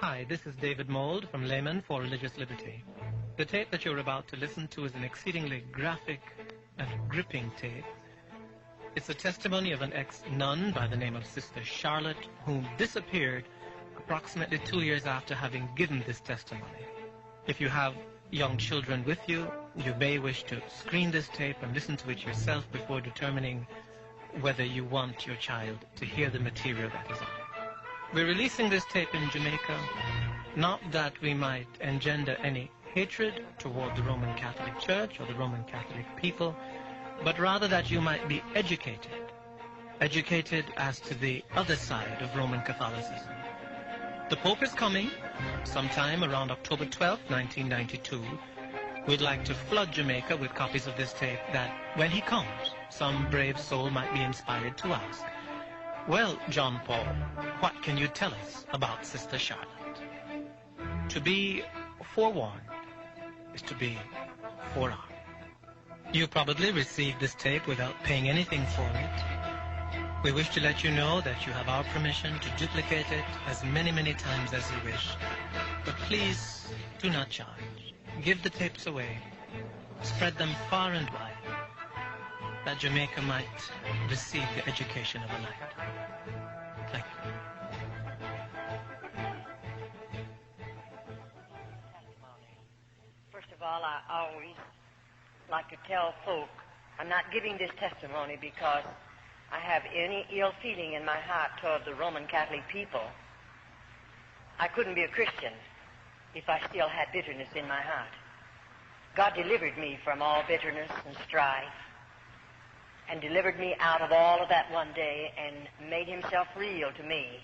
Hi, this is David Mould from Laymen for Religious Liberty. The tape that you're about to listen to is an exceedingly graphic and gripping tape. It's a testimony of an ex-nun by the name of Sister Charlotte, who disappeared approximately 2 years after having given this testimony. If you have young children with you, you may wish to screen this tape and listen to it yourself before determining whether you want your child to hear the material that is on it. We're releasing this tape in Jamaica, not that we might engender any hatred toward the Roman Catholic Church or the Roman Catholic people, but rather that you might be educated as to the other side of Roman Catholicism. The Pope is coming sometime around October 12, 1992. We'd like to flood Jamaica with copies of this tape that when he comes, some brave soul might be inspired to ask, well, John Paul, what can you tell us about Sister Charlotte? To be forewarned is to be forearmed. You probably received this tape without paying anything for it. We wish to let you know that you have our permission to duplicate it as many, many times as you wish. But please do not charge. Give the tapes away. Spread them far and wide, that Jamaica might receive the education of a lifetime. Thank you. First of all, I always like to tell folk I'm not giving this testimony because I have any ill feeling in my heart toward the Roman Catholic people. I couldn't be a Christian if I still had bitterness in my heart. God delivered me from all bitterness and strife, and delivered me out of all of that one day and made himself real to me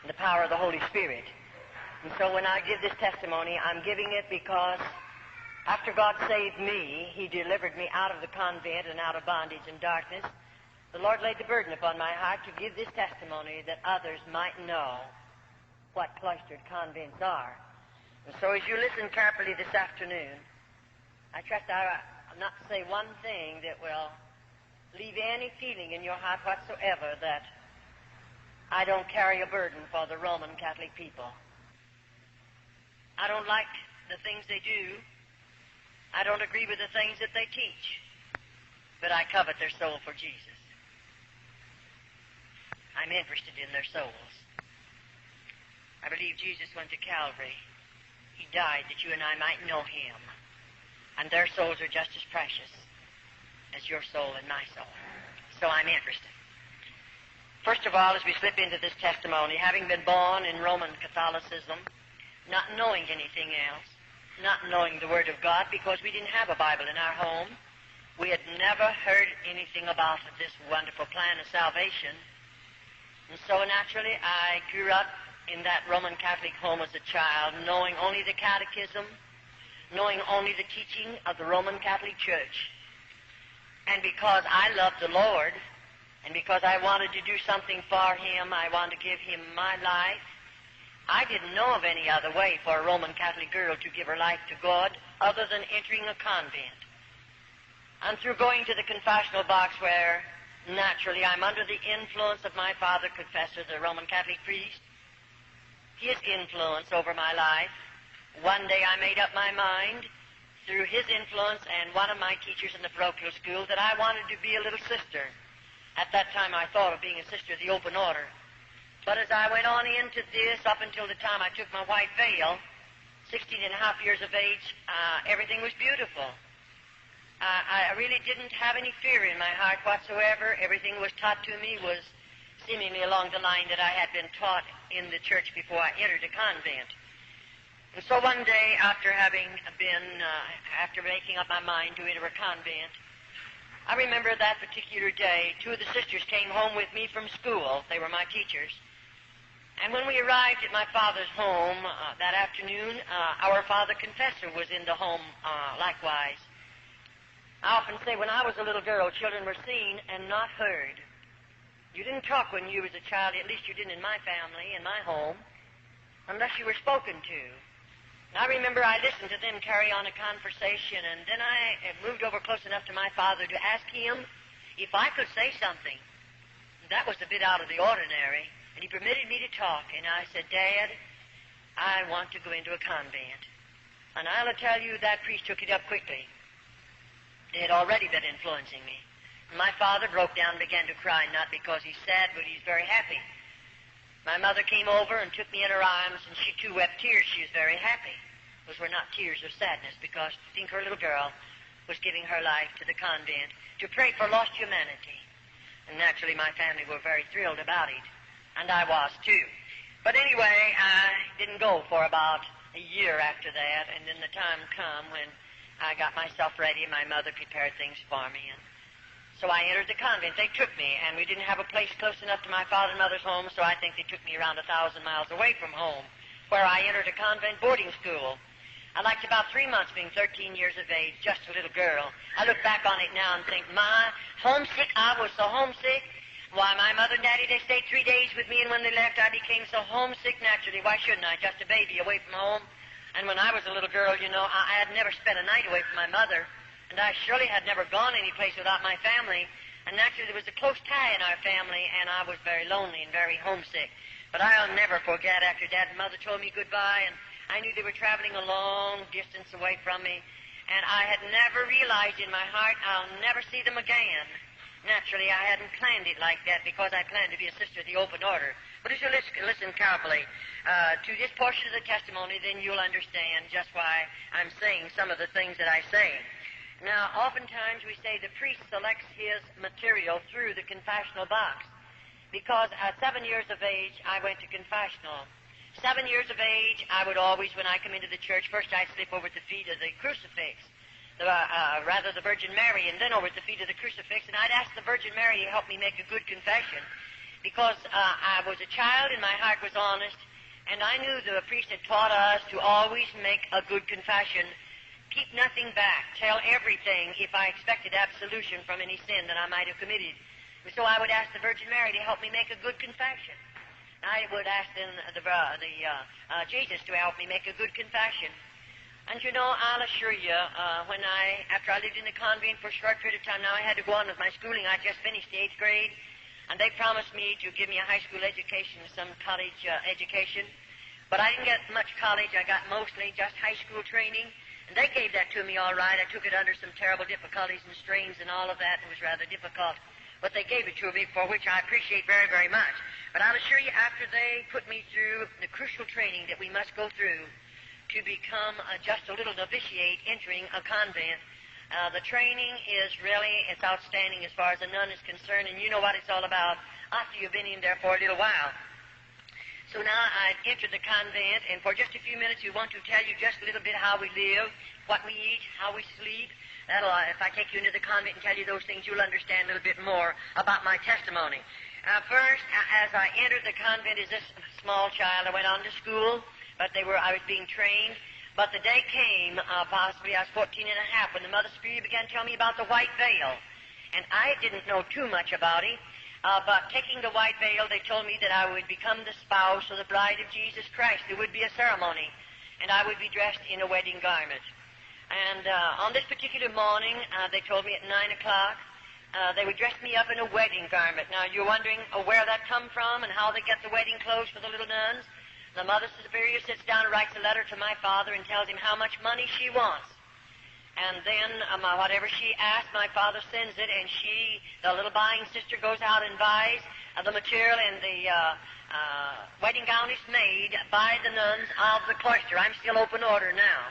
in the power of the Holy Spirit. And so when I give this testimony, I'm giving it because after God saved me, he delivered me out of the convent and out of bondage and darkness. The Lord laid the burden upon my heart to give this testimony that others might know what cloistered convents are. And so as you listen carefully this afternoon, I trust I'll not say one thing that will leave any feeling in your heart whatsoever that I don't carry a burden for the Roman Catholic people. I don't like the things they do. I don't agree with the things that they teach. But I covet their soul for Jesus. I'm interested in their souls. I believe Jesus went to Calvary. He died that you and I might know him. And their souls are just as precious as your soul and my soul. So I'm interested. First of all, as we slip into this testimony, having been born in Roman Catholicism, not knowing anything else, not knowing the Word of God because we didn't have a Bible in our home, we had never heard anything about this wonderful plan of salvation. And so naturally I grew up in that Roman Catholic home as a child, knowing only the catechism, knowing only the teaching of the Roman Catholic Church. And because I loved the Lord, and because I wanted to do something for him, I wanted to give him my life, I didn't know of any other way for a Roman Catholic girl to give her life to God other than entering a convent. And through going to the confessional box where, naturally, I'm under the influence of my father confessor, the Roman Catholic priest, his influence over my life, one day I made up my mind through his influence and one of my teachers in the parochial school that I wanted to be a little sister. At that time I thought of being a sister of the open order. But as I went on into this, up until the time I took my white veil, 16 and a half years of age, everything was beautiful. I really didn't have any fear in my heart whatsoever. Everything was taught to me was seemingly along the line that I had been taught in the church before I entered a convent. And so one day, after making up my mind to enter a convent, I remember that particular day, two of the sisters came home with me from school. They were my teachers. And when we arrived at my father's home that afternoon, our father confessor was in the home likewise. I often say when I was a little girl, children were seen and not heard. You didn't talk when you was a child, at least you didn't in my family, in my home, unless you were spoken to. I remember I listened to them carry on a conversation, and then I moved over close enough to my father to ask him if I could say something. That was a bit out of the ordinary, and he permitted me to talk. And I said, Dad, I want to go into a convent. And I'll tell you, that priest took it up quickly. It had already been influencing me. My father broke down and began to cry, not because he's sad, but he's very happy. My mother came over and took me in her arms, and she too wept tears. She was very happy. Those were not tears of sadness, because I think her little girl was giving her life to the convent to pray for lost humanity. And naturally, my family were very thrilled about it, and I was too. But anyway, I didn't go for about a year after that, and then the time come when I got myself ready. My mother prepared things for me, and so I entered the convent. They took me, and we didn't have a place close enough to my father and mother's home, so I think they took me around 1,000 miles away from home, where I entered a convent boarding school. I liked about 3 months being 13 years of age, just a little girl. I look back on it now and think, my, homesick, I was so homesick. Why, my mother and daddy, they stayed 3 days with me, and when they left, I became so homesick naturally. Why shouldn't I? Just a baby away from home. And when I was a little girl, you know, I had never spent a night away from my mother, and I surely had never gone any place without my family. And naturally, there was a close tie in our family, and I was very lonely and very homesick. But I'll never forget after Dad and Mother told me goodbye, and I knew they were traveling a long distance away from me, and I had never realized in my heart I'll never see them again. Naturally, I hadn't planned it like that because I planned to be a sister of the open order. But if you listen carefully to this portion of the testimony, then you'll understand just why I'm saying some of the things that I say. Now, oftentimes we say the priest selects his material through the confessional box, because at 7 years of age, I went to confessional. 7 years of age, I would always, when I come into the church, first I'd slip over at the feet of the crucifix, the Virgin Mary, and then over at the feet of the crucifix, and I'd ask the Virgin Mary to help me make a good confession, because I was a child and my heart was honest, and I knew the priest had taught us to always make a good confession, keep nothing back, tell everything if I expected absolution from any sin that I might have committed. And so I would ask the Virgin Mary to help me make a good confession. I would ask then Jesus to help me make a good confession. And you know, I'll assure you, after I lived in the convent for a short period of time, now I had to go on with my schooling. I just finished the 8th grade, and they promised me to give me a high school education, some college education. But I didn't get much college. I got mostly just high school training, and they gave that to me all right. I took it under some terrible difficulties and strains and all of that. It was rather difficult. But they gave it to me, for which I appreciate very, very much. But I'll assure you, after they put me through the crucial training that we must go through to become just a little novitiate entering a convent, the training is really, it's outstanding as far as a nun is concerned, and you know what it's all about after you've been in there for a little while. So now I've entered the convent, and for just a few minutes we want to tell you just a little bit how we live, what we eat, how we sleep. If I take you into the convent and tell you those things, you'll understand a little bit more about my testimony. First, as I entered the convent as this small child, I went on to school, but I was being trained. But the day came, possibly I was 14 and a half, when the Mother Superior began telling me about the white veil. And I didn't know too much about it, but taking the white veil, they told me that I would become the spouse or the bride of Jesus Christ. There would be a ceremony, and I would be dressed in a wedding garment. And on this particular morning, they told me at 9 o'clock, they would dress me up in a wedding garment. Now, you're wondering where that come from and how they get the wedding clothes for the little nuns? The Mother Superior sits down and writes a letter to my father and tells him how much money she wants. And then whatever she asks, my father sends it, and the little buying sister, goes out and buys the material, and the wedding gown is made by the nuns of the cloister. I'm still open order now.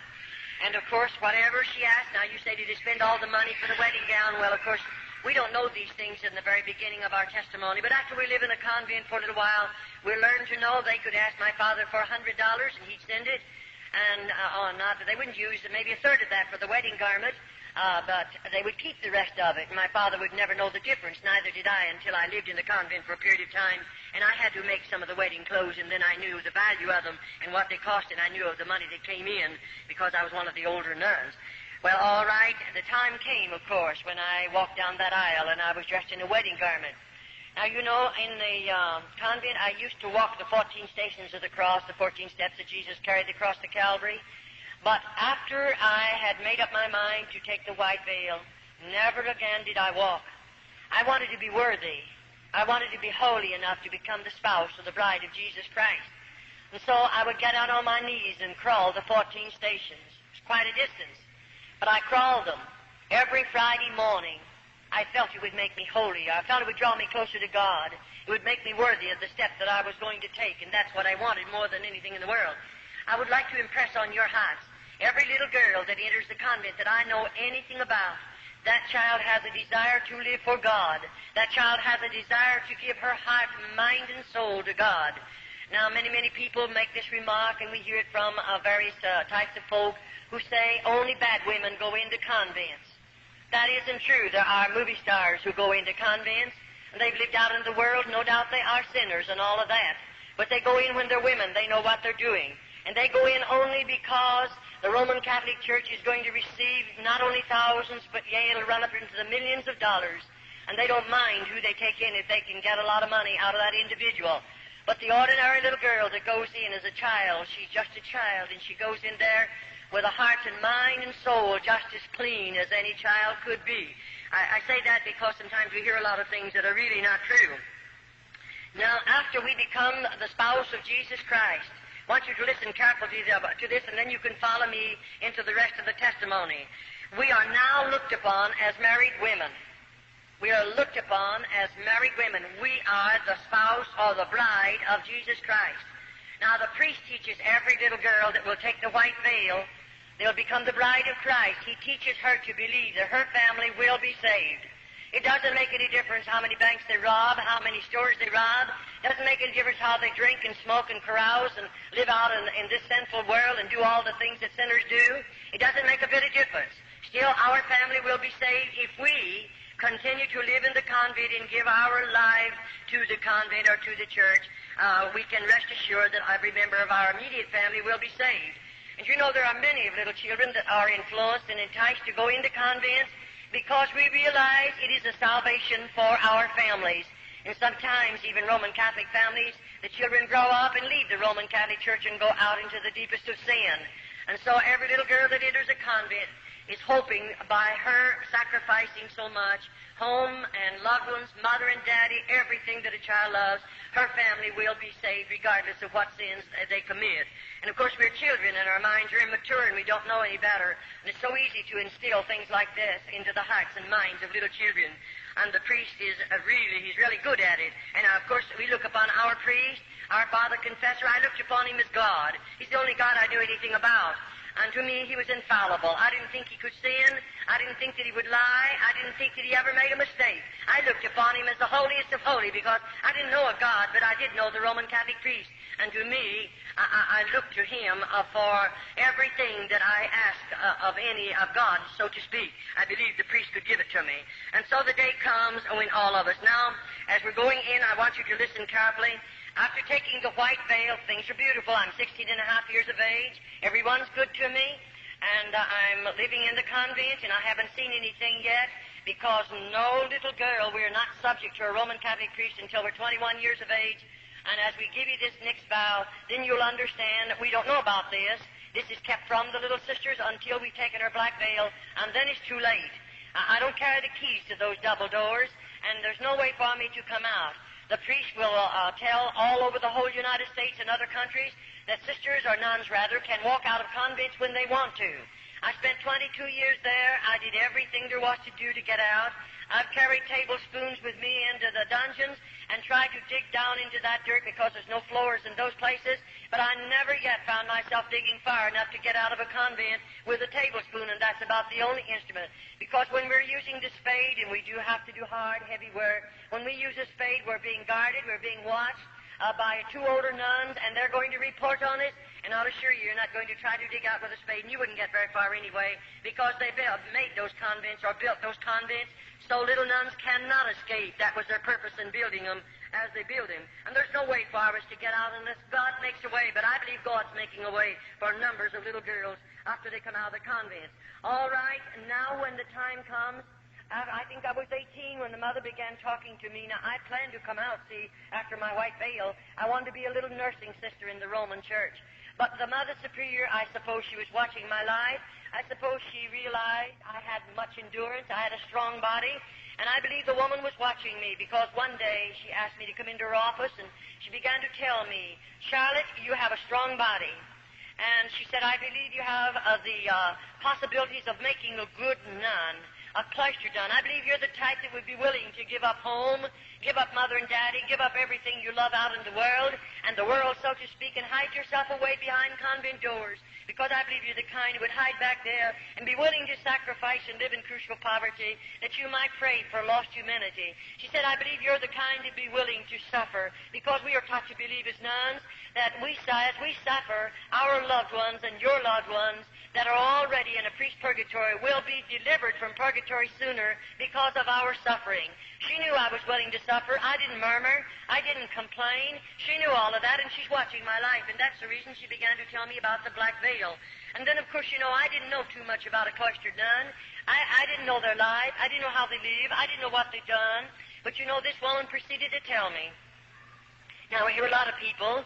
And, of course, whatever she asks, now you say, did you spend all the money for the wedding gown? Well, of course, we don't know these things in the very beginning of our testimony, but after we live in a convent for a little while, we learn to know they could ask my father for $100, and he'd send it. And not that they wouldn't use maybe a third of that for the wedding garment, but they would keep the rest of it. And my father would never know the difference, neither did I, until I lived in the convent for a period of time, and I had to make some of the wedding clothes, and then I knew the value of them and what they cost, and I knew of the money that came in because I was one of the older nuns. Well, all right, the time came, of course, when I walked down that aisle and I was dressed in a wedding garment. Now, you know, in the convent, I used to walk the 14 stations of the cross, the 14 steps that Jesus carried across the Calvary. But after I had made up my mind to take the white veil, never again did I walk. I wanted to be worthy. I wanted to be holy enough to become the spouse or the bride of Jesus Christ. And so I would get out on my knees and crawl the 14 stations. It's quite a distance. But I crawled them every Friday morning. I felt it would make me holier. I felt it would draw me closer to God. It would make me worthy of the step that I was going to take, and that's what I wanted more than anything in the world. I would like to impress on your hearts, every little girl that enters the convent that I know anything about, that child has a desire to live for God. That child has a desire to give her heart, mind, and soul to God. Now, many people make this remark, and we hear it from various types of folk who say only bad women go into convents. That isn't true. There are movie stars who go into convents, and they've lived out in the world. No doubt they are sinners and all of that. But they go in when they're women. They know what they're doing. And they go in only because the Roman Catholic Church is going to receive not only thousands, but yea, it'll run up into the millions of dollars. And they don't mind who they take in if they can get a lot of money out of that individual. But the ordinary little girl that goes in as a child, she's just a child, and she goes in there with a heart and mind and soul just as clean as any child could be. I say that because sometimes we hear a lot of things that are really not true. Now, after we become the spouse of Jesus Christ, I want you to listen carefully to this, and then you can follow me into the rest of the testimony. We are now looked upon as married women. We are looked upon as married women. We are the spouse or the bride of Jesus Christ. Now, the priest teaches every little girl that will take the white veil, they'll become the bride of Christ. He teaches her to believe that her family will be saved. It doesn't make any difference how many banks they rob, how many stores they rob. It doesn't make any difference how they drink and smoke and carouse and live out in this sinful world and do all the things that sinners do. It doesn't make a bit of difference. Still, our family will be saved if we continue to live in the convent and give our lives to the convent or to the church. We can rest assured that every member of our immediate family will be saved. And you know, there are many of little children that are influenced and enticed to go into convents because we realize it is a salvation for our families. And sometimes, even Roman Catholic families, the children grow up and leave the Roman Catholic Church and go out into the deepest of sin. And so every little girl that enters a convent is hoping by her sacrificing so much, home and loved ones, mother and daddy, everything that a child loves, her family will be saved regardless of what sins they commit. And of course, we're children and our minds are immature and we don't know any better. And it's so easy to instill things like this into the hearts and minds of little children. And the priest is he's really good at it. And of course, we look upon our priest, our father confessor. I looked upon him as God. He's the only God I knew anything about. And to me, he was infallible. I didn't think he could sin. I didn't think that he would lie. I didn't think that he ever made a mistake. I looked upon him as the holiest of holy because I didn't know a God, but I did know the Roman Catholic priest. And to me, I looked to him for everything that I asked of any of God, so to speak. I believed the priest could give it to me. And so the day comes when all of us. Now, as we're going in, I want you to listen carefully. After taking the white veil, things are beautiful. I'm 16 and a half years of age. Everyone's good to me. And I'm living in the convent, and I haven't seen anything yet because no little girl, we're not subject to a Roman Catholic priest until we're 21 years of age. And as we give you this next vow, then you'll understand that we don't know about this. This is kept from the little sisters until we've taken our black veil, and then it's too late. I don't carry the keys to those double doors, and there's no way for me to come out. The priest will tell all over the whole United States and other countries that sisters or nuns, rather, can walk out of convents when they want to. I spent 22 years there. I did everything there was to do to get out. I've carried tablespoons with me into the dungeons and tried to dig down into that dirt because there's no floors in those places, but I never yet found myself digging far enough to get out of a convent with a tablespoon, and that's about the only instrument. Because when we're using the spade, and we do have to do hard, heavy work, when we use a spade, we're being guarded, we're being watched by two older nuns, and they're going to report on it, and I'll assure you, you're not going to try to dig out with a spade, and you wouldn't get very far anyway, because they made those convents or built those convents so little nuns cannot escape. That was their purpose in building them as they build them. And there's no way for us to get out unless God makes a way, but I believe God's making a way for numbers of little girls after they come out of the convents. All right, now when the time comes, I think I was 18 when the mother began talking to me. Now, I planned to come out, see, after my white veil. I wanted to be a little nursing sister in the Roman Church. But the Mother Superior, I suppose she was watching my life. I suppose she realized I had much endurance. I had a strong body. And I believe the woman was watching me because one day she asked me to come into her office and she began to tell me, Charlotte, you have a strong body. And she said, I believe you have the possibilities of making a good nun, a cloistered nun. I believe you're the type that would be willing to give up home, give up mother and daddy, give up everything you love out in the world, so to speak, and hide yourself away behind convent doors. Because I believe you're the kind who would hide back there and be willing to sacrifice and live in crucial poverty that you might pray for lost humanity. She said, I believe you're the kind to be willing to suffer because we are taught to believe as nuns that as we suffer, our loved ones and your loved ones that are already in a priest purgatory will be delivered from purgatory sooner because of our suffering. She knew I was willing to suffer. I didn't murmur. I didn't complain. She knew all of that, and she's watching my life, and that's the reason she began to tell me about the black veil. And then, of course, I didn't know too much about a cloistered nun. I didn't know their life. I didn't know how they live. I didn't know what they'd done. But, this woman proceeded to tell me. Now, I hear a lot of people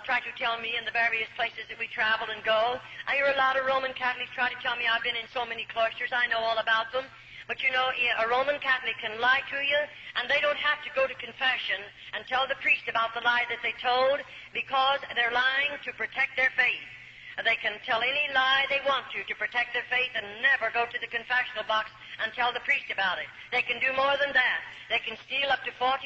try to tell me in the various places that we travel and go. I hear a lot of Roman Catholics try to tell me I've been in so many cloisters. I know all about them. But, a Roman Catholic can lie to you, and they don't have to go to confession and tell the priest about the lie that they told because they're lying to protect their faith. They can tell any lie they want to protect their faith and never go to the confessional box and tell the priest about it. They can do more than that. They can steal up to $40,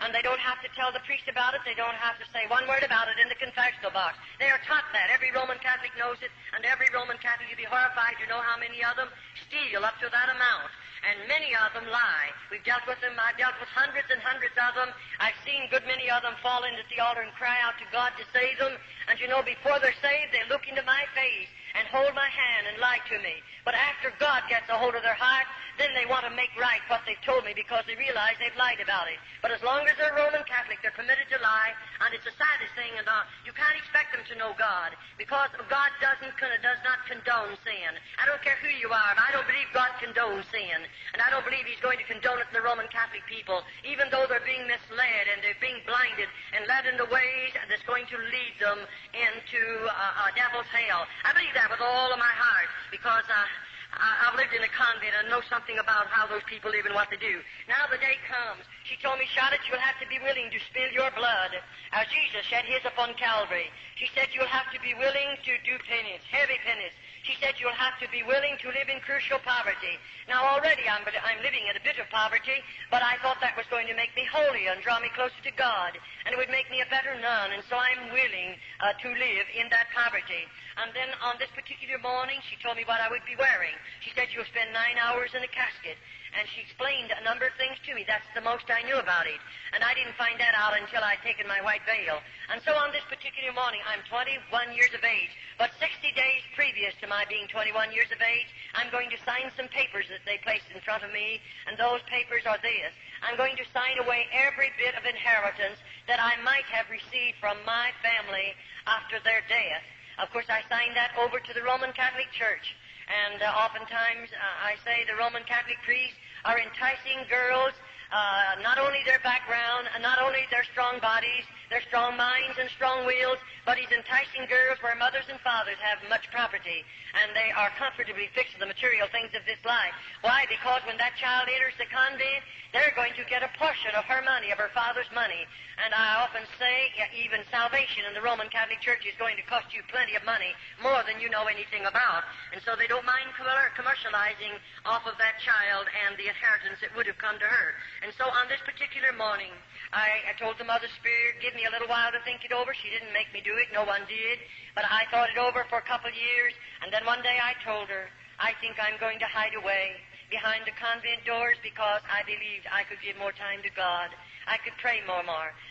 and they don't have to tell the priest about it. They don't have to say one word about it in the confessional box. They are taught that. Every Roman Catholic knows it, and every Roman Catholic, you'd be horrified to know how many of them steal up to that amount. And many of them lie. We've dealt with them. I've dealt with hundreds and hundreds of them. I've seen a good many of them fall in at the altar and cry out to God to save them. And before they're saved, they look into my face and hold my hand and lie to me. But after God gets a hold of their heart, then they want to make right what they've told me because they realize they've lied about it. But as long as they're Roman Catholic, they're permitted to lie, and it's the saddest thing, and you can't expect them to know God because God does not condone sin. I don't care who you are, but I don't believe God condones sin, and I don't believe He's going to condone it in the Roman Catholic people, even though they're being misled and they're being blinded and led in the ways that's going to lead them into a devil's hell. I believe that with all of my heart because I've lived in a convent and know something about how those people live and what they do. Now the day comes. She told me, Charlotte, you'll have to be willing to spill your blood as Jesus shed his upon Calvary. She said you'll have to be willing to do penance, heavy penance. She said you'll have to be willing to live in crucial poverty. Now already I'm living in a bit of poverty, but I thought that was going to make me holier and draw me closer to God, and it would make me a better nun, and so I'm willing to live in that poverty. And then on this particular morning, she told me what I would be wearing. She said you'll spend 9 hours in a casket. And she explained a number of things to me. That's the most I knew about it. And I didn't find that out until I'd taken my white veil. And so on this particular morning, I'm 21 years of age. But 60 days previous to my being 21 years of age, I'm going to sign some papers that they placed in front of me. And those papers are this. I'm going to sign away every bit of inheritance that I might have received from my family after their death. Of course, I signed that over to the Roman Catholic Church. And oftentimes, I say the Roman Catholic priests are enticing girls, not only their background, not only their strong bodies, their strong minds and strong wills, but he's enticing girls where mothers and fathers have much property, and they are comfortably fixed to the material things of this life. Why? Because when that child enters the convent, they're going to get a portion of her money, of her father's money. And I often say, even salvation in the Roman Catholic Church is going to cost you plenty of money, more than you know anything about. And so they don't mind commercializing off of that child and the inheritance that would have come to her. And so on this particular morning, I told the Mother Spirit, give me a little while to think it over. She didn't make me do it. No one did. But I thought it over for a couple of years. And then one day I told her, I think I'm going to hide away behind the convent doors because I believed I could give more time to God. I could pray more.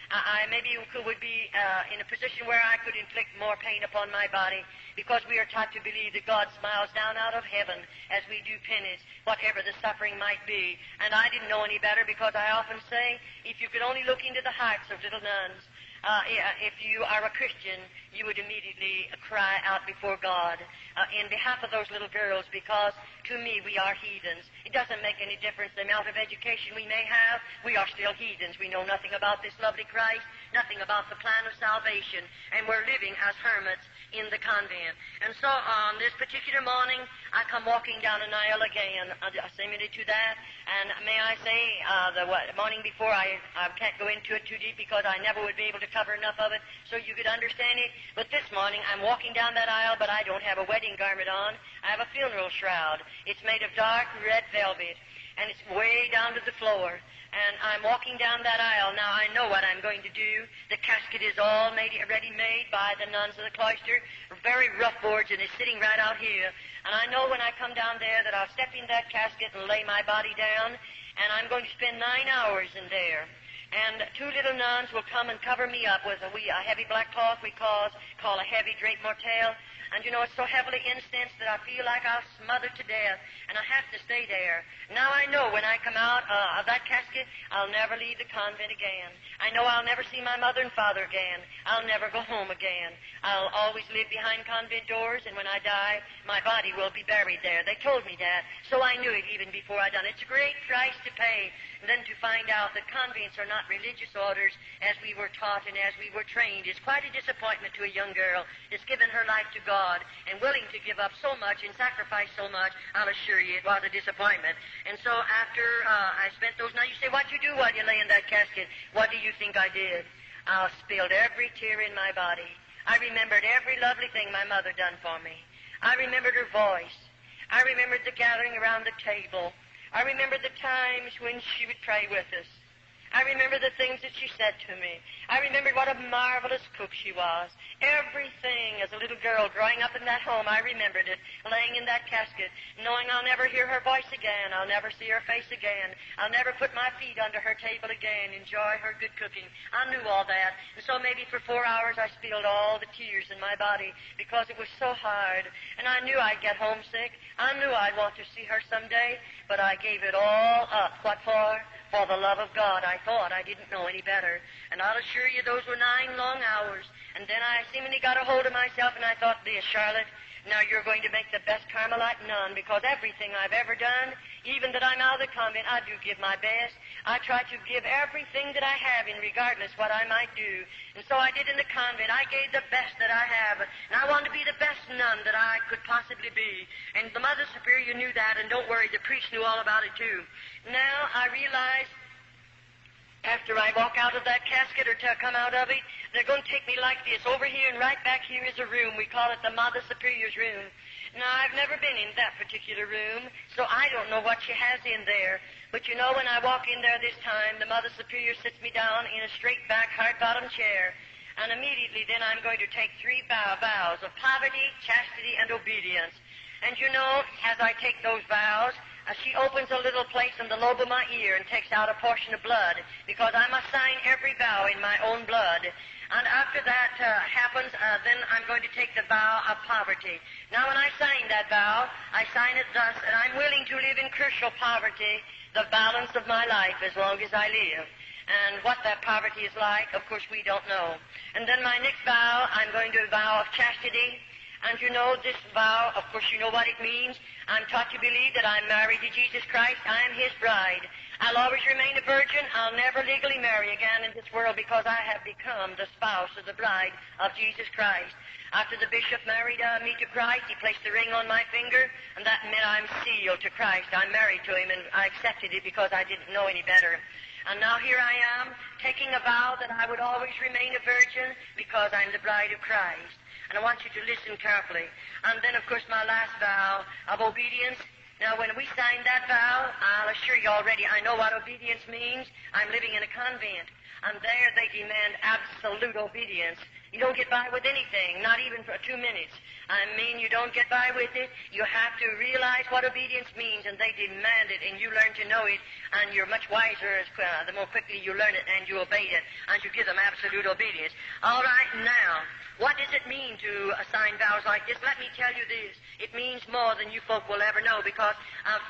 I maybe would be in a position where I could inflict more pain upon my body because we are taught to believe that God smiles down out of heaven as we do penance, whatever the suffering might be. And I didn't know any better because I often say, if you could only look into the hearts of little nuns, if you are a Christian, you would immediately cry out before God in behalf of those little girls because, to me, we are heathens. It doesn't make any difference the amount of education we may have. We are still heathens. We know nothing about this lovely Christ. nothing about the plan of salvation, and we're living as hermits in the convent. And so on this particular morning, I come walking down an aisle again, similar to that, and may I say, the morning before, I can't go into it too deep because I never would be able to cover enough of it so you could understand it. But this morning, I'm walking down that aisle, but I don't have a wedding garment on. I have a funeral shroud. It's made of dark red velvet, and it's way down to the floor. And I'm walking down that aisle. Now, I know what I'm going to do. The casket is all ready made by the nuns of the cloister, very rough boards, and it's sitting right out here. And I know when I come down there that I'll step in that casket and lay my body down, and I'm going to spend 9 hours in there. And 2 little nuns will come and cover me up with a heavy black cloth we call a heavy drape mortelle. And you know, it's so heavily incensed that I feel like I'll smother to death, and I have to stay there. Now I know when I come out of that casket, I'll never leave the convent again. I know I'll never see my mother and father again. I'll never go home again. I'll always live behind convent doors, and when I die, my body will be buried there. They told me that, so I knew it even before I done it. It's a great price to pay. And then to find out that convents are not religious orders as we were taught and as we were trained is quite a disappointment to a young girl that's given her life to God and willing to give up so much and sacrifice so much. I'll assure you it was a disappointment. And so after I spent those nights, you say, what you do while you lay in that casket? What do you think I did? I spilled every tear in my body. I remembered every lovely thing my mother done for me. I remembered her voice. I remembered the gathering around the table. I remember the times when she would pray with us. I remember the things that she said to me. I remembered what a marvelous cook she was. Everything as a little girl growing up in that home, I remembered it, laying in that casket, knowing I'll never hear her voice again. I'll never see her face again. I'll never put my feet under her table again, enjoy her good cooking. I knew all that. And so maybe for 4 hours I spilled all the tears in my body because it was so hard. And I knew I'd get homesick. I knew I'd want to see her someday, but I gave it all up. What for? For the love of God. I thought I didn't know any better. And I'll assure you those were 9 long hours. And then I seemingly got a hold of myself, and I thought, dear Charlotte, now you're going to make the best Carmelite nun, because everything I've ever done, even that I'm out of the convent, I do give my best. I try to give everything that I have in regardless what I might do. And so I did in the convent. I gave the best that I have. And I wanted to be the best nun that I could possibly be. And the Mother Superior knew that, and don't worry, the priest knew all about it too. Now I realize after I walk out of that casket or to come out of it, they're going to take me like this. Over here and right back here is a room. We call it the Mother Superior's room. Now, I've never been in that particular room, so I don't know what she has in there. But you know, when I walk in there this time, the Mother Superior sits me down in a straight-back, hard-bottom chair. And immediately then I'm going to take 3 vows of poverty, chastity, and obedience. And you know, as I take those vows, she opens a little place in the lobe of my ear and takes out a portion of blood, because I must sign every vow in my own blood. And after that happens, then I'm going to take the vow of poverty. Now, when I sign that vow, I sign it thus, and I'm willing to live in crucial poverty the balance of my life as long as I live. And what that poverty is like, of course, we don't know. And then my next vow, I'm going to vow of chastity. And you know, this vow, of course, you know what it means. I'm taught to believe that I'm married to Jesus Christ. I am His bride. I'll always remain a virgin. I'll never legally marry again in this world, because I have become the spouse of the bride of Jesus Christ. After the bishop married me to Christ, he placed the ring on my finger, and that meant I'm sealed to Christ. I'm married to Him, and I accepted it because I didn't know any better. And now here I am, taking a vow that I would always remain a virgin because I'm the bride of Christ. And I want you to listen carefully. And then, of course, my last vow of obedience. Now, when we sign that vow, I'll assure you already, I know what obedience means. I'm living in a convent, and there they demand absolute obedience. You don't get by with anything, not even for 2 minutes. I mean, you don't get by with it. You have to realize what obedience means, and they demand it, and you learn to know it, and you're much wiser the more quickly you learn it and you obey it, and you give them absolute obedience. All right, now, what does it mean to sign vows like this? Let me tell you this. It means more than you folk will ever know, because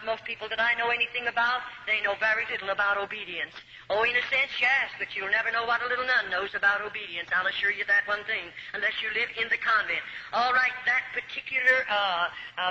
most people that I know anything about, they know very little about obedience. Oh, in a sense, yes, but you'll never know what a little nun knows about obedience. I'll assure you that one one thing, unless you live in the convent. All right, that particular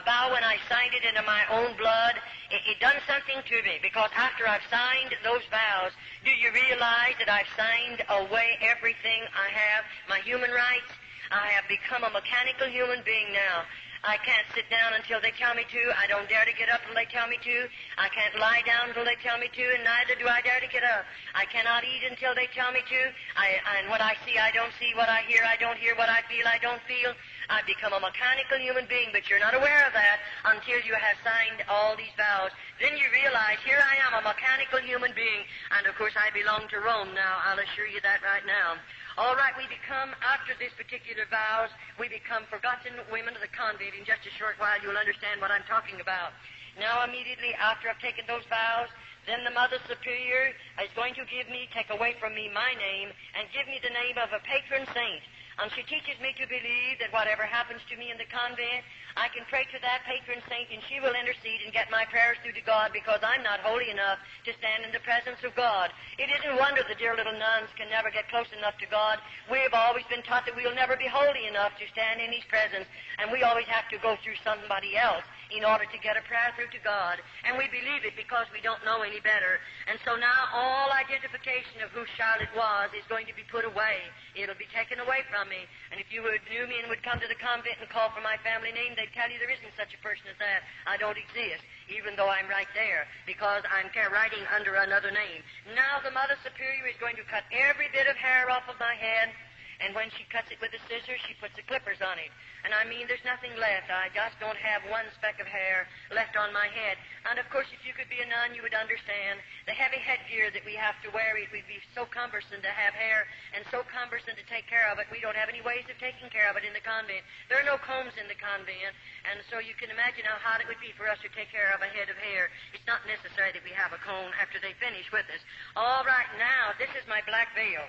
vow, when I signed it into my own blood, it done something to me, because after I've signed those vows, do you realize that I've signed away everything I have, my human rights? I have become a mechanical human being now. I can't sit down until they tell me to. I don't dare to get up until they tell me to. I can't lie down until they tell me to, and neither do I dare to get up. I cannot eat until they tell me to. And what I see, I don't see. What I hear, I don't hear. What I feel, I don't feel. I've become a mechanical human being, but you're not aware of that until you have signed all these vows. Then you realize, here I am, a mechanical human being, and of course I belong to Rome now. I'll assure you that right now. All right, we become, after this particular vows, we become forgotten women of the convent. In just a short while, you'll understand what I'm talking about. Now, immediately after I've taken those vows, then the Mother Superior is going to take away from me my name, and give me the name of a patron saint. And she teaches me to believe that whatever happens to me in the convent, I can pray to that patron saint, and she will intercede and get my prayers through to God, because I'm not holy enough to stand in the presence of God. It isn't wonder the dear little nuns can never get close enough to God. We have always been taught that we'll never be holy enough to stand in His presence, and we always have to go through somebody else in order to get a prayer through to God. And we believe it because we don't know any better. And so now all identification of who Charlotte was is going to be put away. It'll be taken away from me. And if you knew me and would come to the convent and call for my family name, they'd tell you there isn't such a person as that. I don't exist, even though I'm right there, because I'm writing under another name. Now the Mother Superior is going to cut every bit of hair off of my head, and when she cuts it with a scissors, she puts the clippers on it. And I mean, there's nothing left. I just don't have one speck of hair left on my head. And of course, if you could be a nun, you would understand the heavy headgear that we have to wear. It would be so cumbersome to have hair and so cumbersome to take care of it. We don't have any ways of taking care of it in the convent. There are no combs in the convent, and so you can imagine how hard it would be for us to take care of a head of hair. It's not necessary that we have a comb after they finish with us. All right, now, this is my black veil.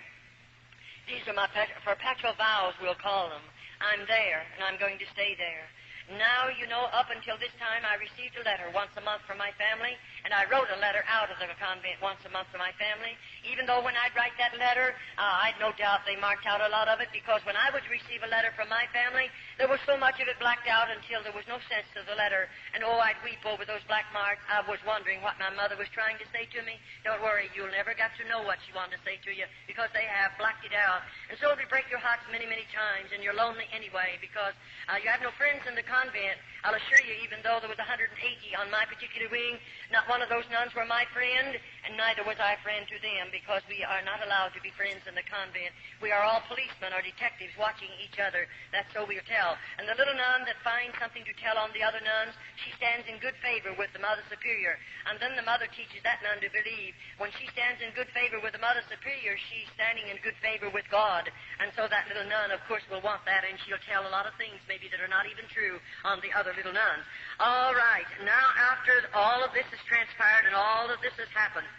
These are my perpetual vows, we'll call them. I'm there, and I'm going to stay there. Now, you know, up until this time, I received a letter once a month from my family, and I wrote a letter out of the convent once a month to my family, even though when I'd write that letter, I'd no doubt they marked out a lot of it, because when I would receive a letter from my family, there was so much of it blacked out until there was no sense to the letter, and oh, I'd weep over those black marks. I was wondering what my mother was trying to say to me. Don't worry, you'll never get to know what she wanted to say to you, because they have blacked it out. And so it'll break your hearts many, many times, and you're lonely anyway, because you have no friends in the convent. I'll assure you, even though there was 180 on my particular wing, not one of those nuns were my friend, and neither was I a friend to them, because we are not allowed to be friends in the convent. We are all policemen or detectives watching each other. That's so we'll tell. And the little nun that finds something to tell on the other nuns, she stands in good favor with the Mother Superior. And then the mother teaches that nun to believe. When she stands in good favor with the Mother Superior, she's standing in good favor with God. And so that little nun, of course, will want that, and she'll tell a lot of things maybe that are not even true on the other little nuns. All right, now after all of this has transpired and all of this has happened,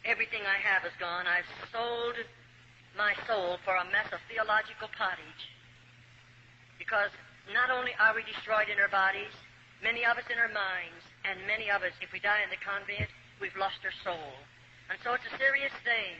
everything I have is gone. I've sold my soul for a mess of theological pottage. Because not only are we destroyed in our bodies, many of us in our minds, and many of us, if we die in the convent, we've lost our soul. And so it's a serious thing.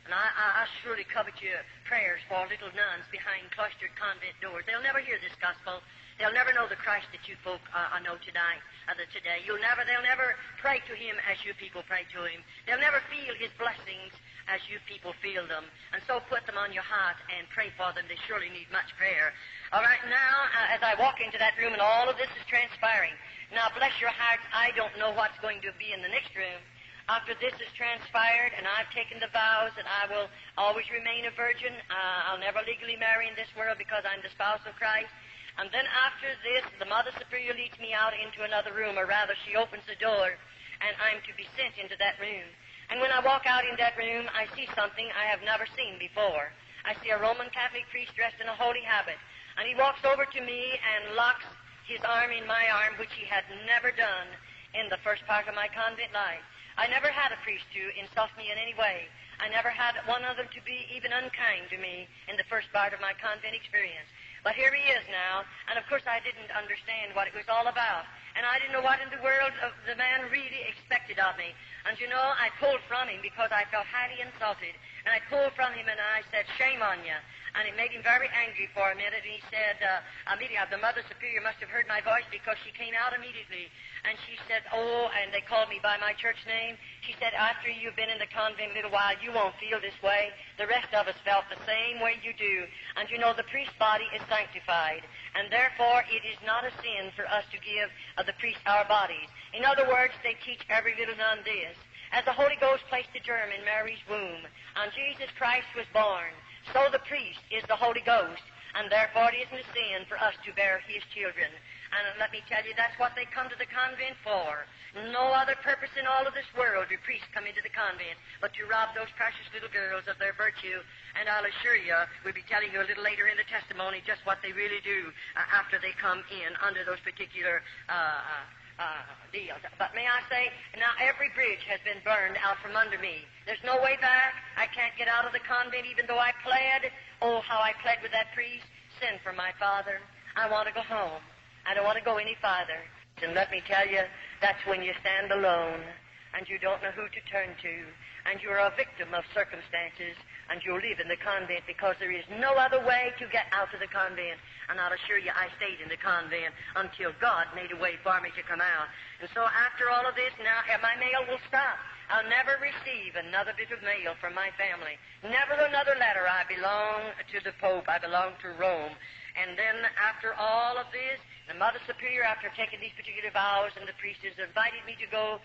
And I surely covet your prayers for little nuns behind cloistered convent doors. They'll never hear this gospel. They'll never know the Christ that you folk know today. They'll never pray to Him as you people pray to Him. They'll never feel His blessings as you people feel them. And so put them on your heart and pray for them. They surely need much prayer. All right, now, as I walk into that room and all of this is transpiring, now bless your hearts, I don't know what's going to be in the next room. After this is transpired and I've taken the vows that I will always remain a virgin, I'll never legally marry in this world because I'm the spouse of Christ. And then after this, the Mother Superior leads me out into another room, or rather she opens the door, and I'm to be sent into that room. And when I walk out in that room, I see something I have never seen before. I see a Roman Catholic priest dressed in a holy habit, and he walks over to me and locks his arm in my arm, which he had never done in the first part of my convent life. I never had a priest to insult me in any way. I never had one of them to be even unkind to me in the first part of my convent experience. But here he is now, and of course I didn't understand what it was all about. And I didn't know what in the world the man really expected of me. And you know, I pulled from him because I felt highly insulted. And I pulled from him, and I said, "Shame on you." And it made him very angry for a minute, and he said, immediately, the Mother Superior must have heard my voice because she came out immediately. And she said, "Oh," and they called me by my church name. She said, "After you've been in the convent a little while, you won't feel this way. The rest of us felt the same way you do. And you know, the priest's body is sanctified, and therefore it is not a sin for us to give the priest our bodies." In other words, they teach every little nun this. As the Holy Ghost placed the germ in Mary's womb, and Jesus Christ was born, so the priest is the Holy Ghost, and therefore it isn't a sin for us to bear his children. And let me tell you, that's what they come to the convent for. No other purpose in all of this world do priests come into the convent but to rob those precious little girls of their virtue. And I'll assure you, we'll be telling you a little later in the testimony just what they really do after they come in under those particular deals. But may I say, now every bridge has been burned out from under me. There's no way back. I can't get out of the convent even though I pled. Oh, how I pled with that priest. Send for my father. I want to go home. I don't want to go any farther. And let me tell you, that's when you stand alone and you don't know who to turn to, and you're a victim of circumstances, and you live in the convent because there is no other way to get out of the convent. And I'll assure you, I stayed in the convent until God made a way for me to come out. And so after all of this, now my mail will stop. I'll never receive another bit of mail from my family. Never another letter. I belong to the Pope. I belong to Rome. And then after all of this, the Mother Superior, after taking these particular vows, and the priestess invited me to go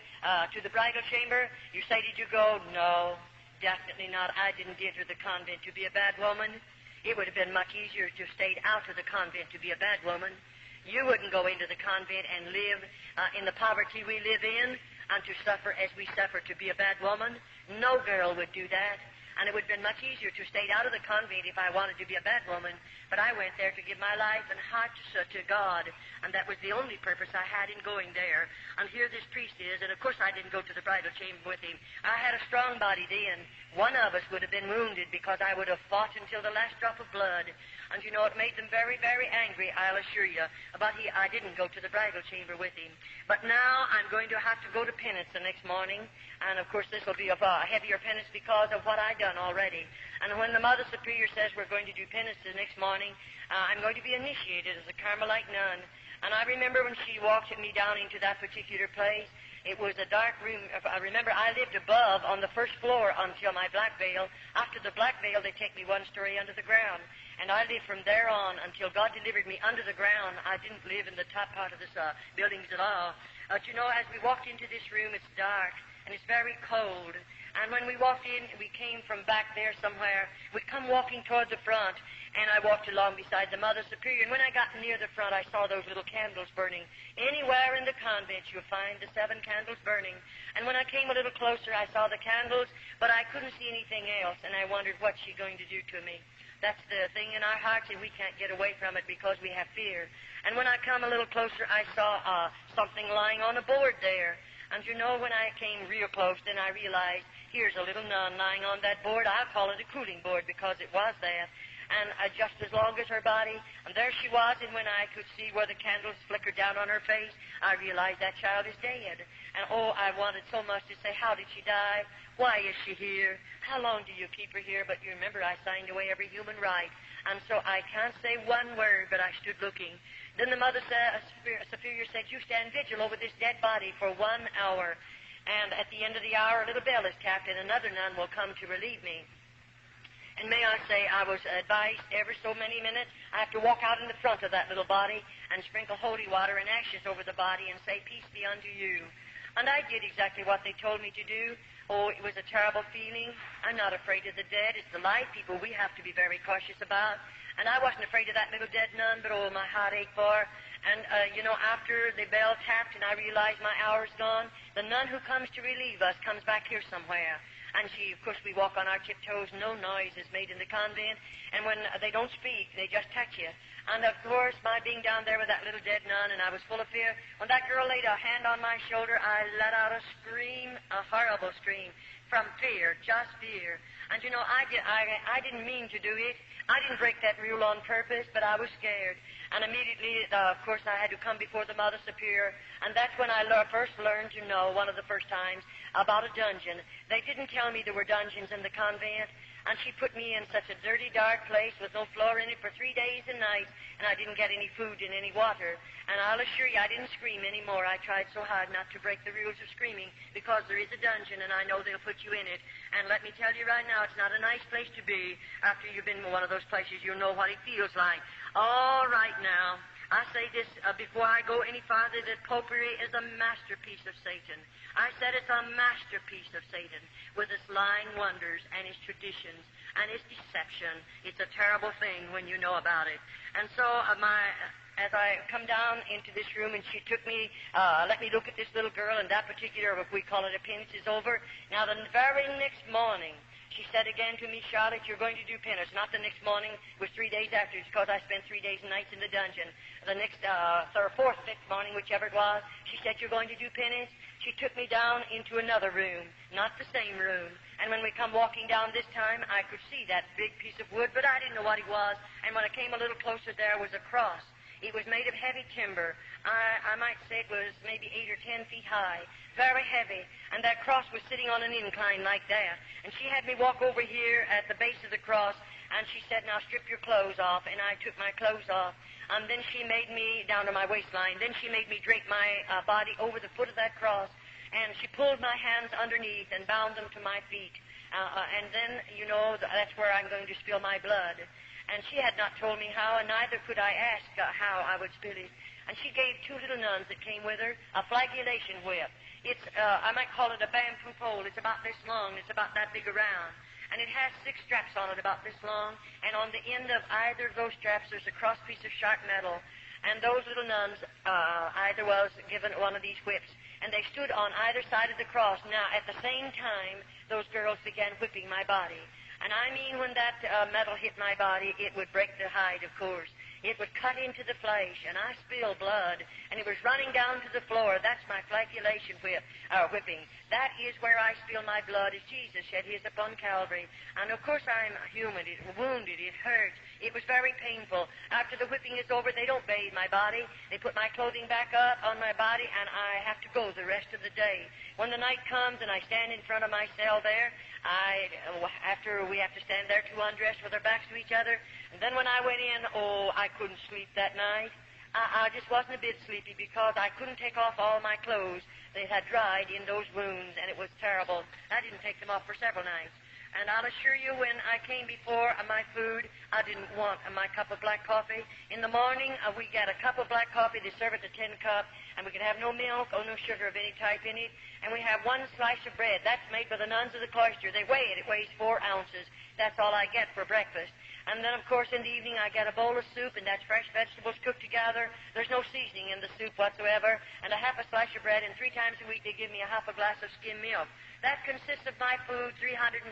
to the bridal chamber. You say, "Did you go?" No, definitely not. I didn't enter the convent to be a bad woman. It would have been much easier to have stayed out of the convent to be a bad woman. You wouldn't go into the convent and live in the poverty we live in and to suffer as we suffer to be a bad woman. No girl would do that. And it would have been much easier to have stayed out of the convent if I wanted to be a bad woman. But I went there to give my life and heart to God, and that was the only purpose I had in going there. And here this priest is, and of course I didn't go to the bridal chamber with him. I had a strong body then. One of us would have been wounded because I would have fought until the last drop of blood. And you know, it made them very, very angry, I'll assure you. But I didn't go to the bridal chamber with him. But now I'm going to have to go to penance the next morning. And of course this will be a heavier penance because of what I've done already. And when the Mother Superior says we're going to do penance the next morning, I'm going to be initiated as a Carmelite nun. And I remember when she walked me down into that particular place, it was a dark room. I remember I lived above on the first floor until my black veil. After the black veil, they take me one story under the ground. And I lived from there on until God delivered me under the ground. I didn't live in the top part of this buildings at all. But you know, as we walked into this room, it's dark and it's very cold. And when we walked in, we came from back there somewhere. We come walking toward the front, and I walked along beside the Mother Superior. And when I got near the front, I saw those little candles burning. Anywhere in the convent, you'll find the 7 candles burning. And when I came a little closer, I saw the candles, but I couldn't see anything else. And I wondered, what's she going to do to me? That's the thing in our hearts, and we can't get away from it because we have fear. And when I come a little closer, I saw something lying on a board there. And you know, when I came real close, then I realized, here's a little nun lying on that board. I'll call it a cooling board because it was that. And just as long as her body, and there she was, and when I could see where the candles flickered down on her face, I realized that child is dead. And oh, I wanted so much to say, how did she die? Why is she here? How long do you keep her here? But you remember, I signed away every human right. And so I can't say one word, but I stood looking. Then the Mother Superior said, you stand vigil over this dead body for 1 hour. And at the end of the hour, a little bell is tapped, and another nun will come to relieve me. And may I say, I was advised every so many minutes, I have to walk out in the front of that little body and sprinkle holy water and ashes over the body and say, peace be unto you. And I did exactly what they told me to do. Oh, it was a terrible feeling. I'm not afraid of the dead. It's the live people we have to be very cautious about. And I wasn't afraid of that little dead nun, but oh, my heart ached for her. And, you know, after the bell tapped and I realized my hour's gone, the nun who comes to relieve us comes back here somewhere. And she, of course, we walk on our tiptoes. No noise is made in the convent. And when they don't speak, they just touch you. And, of course, my being down there with that little dead nun, and I was full of fear, when that girl laid a hand on my shoulder, I let out a scream, a horrible scream, from fear, just fear. And, you know, I didn't mean to do it. I didn't break that rule on purpose, but I was scared. And immediately, of course, I had to come before the Mother Superior. And that's when I first learned to know, one of the first times, about a dungeon. They didn't tell me there were dungeons in the convent. And she put me in such a dirty, dark place with no floor in it for 3 days and nights, and I didn't get any food and any water. And I'll assure you I didn't scream anymore. I tried so hard not to break the rules of screaming because there is a dungeon, and I know they'll put you in it. And let me tell you right now, it's not a nice place to be. After you've been in one of those places, you'll know what it feels like. All right now, I say this before I go any farther, that popery is a masterpiece of Satan. I said it's a masterpiece of Satan with its lying wonders and its traditions and its deception. It's a terrible thing when you know about it. And so as I come down into this room, and she took me, let me look at this little girl, and that particular, if we call it a penance, is over. Now, the very next morning, she said again to me, Charlotte, you're going to do penance. Not the next morning, it was 3 days after, because I spent 3 days and nights in the dungeon. The next, fourth, fifth morning, whichever it was, she said, you're going to do penance. She took me down into another room, not the same room. And when we come walking down this time, I could see that big piece of wood, but I didn't know what it was. And when I came a little closer, there was a cross. It was made of heavy timber. I might say it was maybe 8 or 10 feet high, very heavy. And that cross was sitting on an incline like that. And she had me walk over here at the base of the cross, and she said, now strip your clothes off. And I took my clothes off. And then she made me, down to my waistline, then she made me drape my body over the foot of that cross. And she pulled my hands underneath and bound them to my feet. And then, you know, that's where I'm going to spill my blood. And she had not told me how, and neither could I ask how I would spill it. And she gave 2 little nuns that came with her a flagellation whip. It's, I might call it a bamboo pole. It's about this long. It's about that big around. And it has 6 straps on it about this long. And on the end of either of those straps, there's a cross piece of sharp metal. And those little nuns, either was given one of these whips. And they stood on either side of the cross. Now, at the same time, those girls began whipping my body. And I mean, when that metal hit my body, it would break the hide, of course. It would cut into the flesh, and I spilled blood, and it was running down to the floor. That's my flagellation whipping. That is where I spill my blood, as Jesus shed his upon Calvary. And, of course, I'm human. It wounded. It hurts. It was very painful. After the whipping is over, they don't bathe my body. They put my clothing back up on my body, and I have to go the rest of the day. When the night comes and I stand in front of my cell there, after we have to stand there 2 undressed with our backs to each other, and then when I went in, I couldn't sleep that night. I just wasn't a bit sleepy because I couldn't take off all my clothes. They had dried in those wounds, and it was terrible. I didn't take them off for several nights. And I'll assure you, when I came before my food, I didn't want my cup of black coffee. In the morning, we get a cup of black coffee. They serve it to 10 cup, and we can have no milk or no sugar of any type in it. And we have 1 slice of bread. That's made by the nuns of the cloister. They weigh it. It weighs 4 ounces. That's all I get for breakfast. And then, of course, in the evening, I get a bowl of soup, and that's fresh vegetables cooked together. There's no seasoning in the soup whatsoever, and a half a slice of bread, and 3 times a week they give me a half a glass of skim milk. That consists of my food 365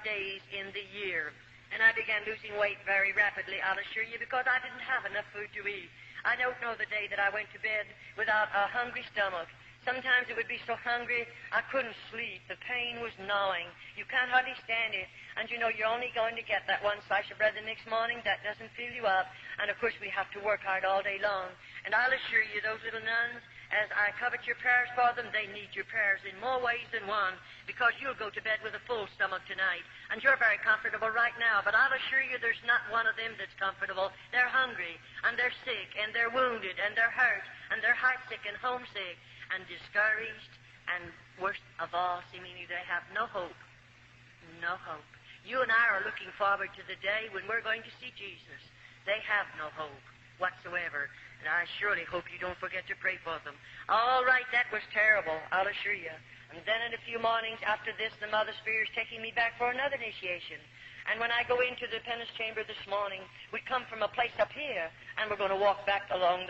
days in the year. And I began losing weight very rapidly, I'll assure you, because I didn't have enough food to eat. I don't know the day that I went to bed without a hungry stomach. Sometimes it would be so hungry I couldn't sleep. The pain was gnawing. You can't hardly stand it. And you know, you're only going to get that 1 slice of bread the next morning. That doesn't fill you up. And, of course, we have to work hard all day long. And I'll assure you, those little nuns, as I covet your prayers for them, they need your prayers in more ways than one, because you'll go to bed with a full stomach tonight. And you're very comfortable right now, but I'll assure you there's not one of them that's comfortable. They're hungry, and they're sick, and they're wounded, and they're hurt, and they're heartsick and homesick, and discouraged, and worst of all, seemingly they have no hope. No hope. You and I are looking forward to the day when we're going to see Jesus. They have no hope whatsoever. And I surely hope you don't forget to pray for them. All right, that was terrible, I'll assure you. And then in a few mornings after this, the Mother Superior is taking me back for another initiation. And when I go into the penance chamber this morning, we come from a place up here, and we're going to walk back along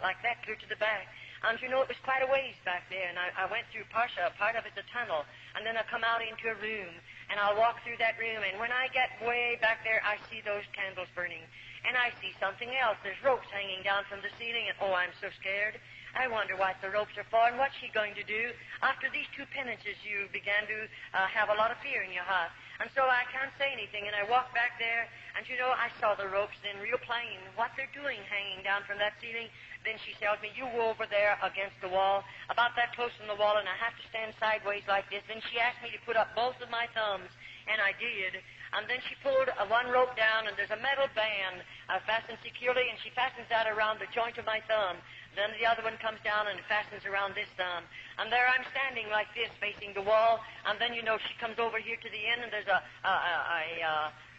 like that, clear to the back. And you know, it was quite a ways back there, and I went through part of it's a tunnel, and then I come out into a room, and I'll walk through that room, and when I get way back there, I see those candles burning. And I see something else. There's ropes hanging down from the ceiling, and I'm so scared. I wonder what the ropes are for and what's she going to do. After these 2 penances, you began to have a lot of fear in your heart. And so I can't say anything, and I walk back there, and you know, I saw the ropes then real plain, what they're doing hanging down from that ceiling. Then she tells me, you go over there against the wall, about that close from the wall, and I have to stand sideways like this. Then she asked me to put up both of my thumbs, and I did. And then she pulled one rope down, and there's a metal band fastened securely, and she fastens that around the joint of my thumb. Then the other one comes down and fastens around this thumb. And there I'm standing like this, facing the wall. And then, she comes over here to the end, and there's a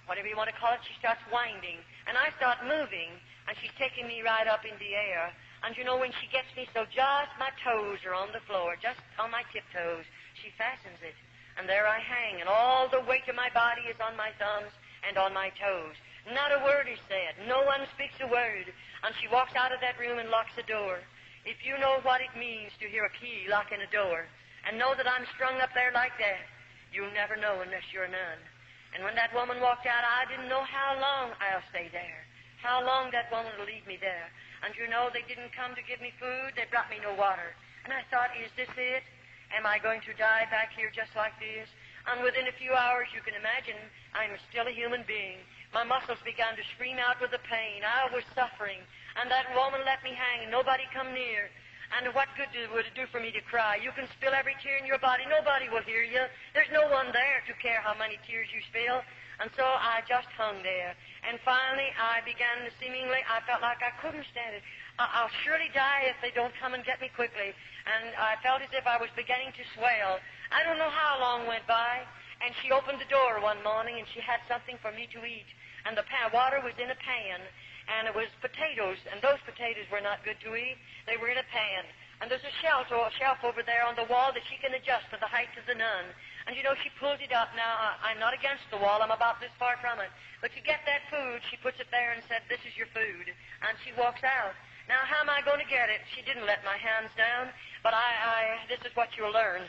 whatever you want to call it, she starts winding. And I start moving, and she's taking me right up in the air. And when she gets me so just my toes are on the floor, just on my tiptoes, she fastens it. And there I hang, and all the weight of my body is on my thumbs and on my toes. Not a word is said. No one speaks a word. And she walks out of that room and locks the door. If you know what it means to hear a key locking a door and know that I'm strung up there like that, you'll never know unless you're a nun. And when that woman walked out, I didn't know how long I'll stay there, how long that woman will leave me there. And they didn't come to give me food. They brought me no water. And I thought, is this it? Am I going to die back here just like this? And within a few hours, you can imagine, I'm still a human being. My muscles began to scream out with the pain. I was suffering. And that woman let me hang. Nobody come near. And what good would it do for me to cry? You can spill every tear in your body. Nobody will hear you. There's no one there to care how many tears you spill. And so I just hung there. And finally, I felt like I couldn't stand it. I'll surely die if they don't come and get me quickly. And I felt as if I was beginning to swell. I don't know how long went by. And she opened the door one morning, and she had something for me to eat. And the water was in a pan. And it was potatoes, and those potatoes were not good to eat. They were in a pan. And there's a shelf over there on the wall that she can adjust to the height of the nun. And she pulls it up. Now, I'm not against the wall. I'm about this far from it. But to get that food, she puts it there and said, this is your food. And she walks out. Now, how am I going to get it? She didn't let my hands down. But this is what you'll learn.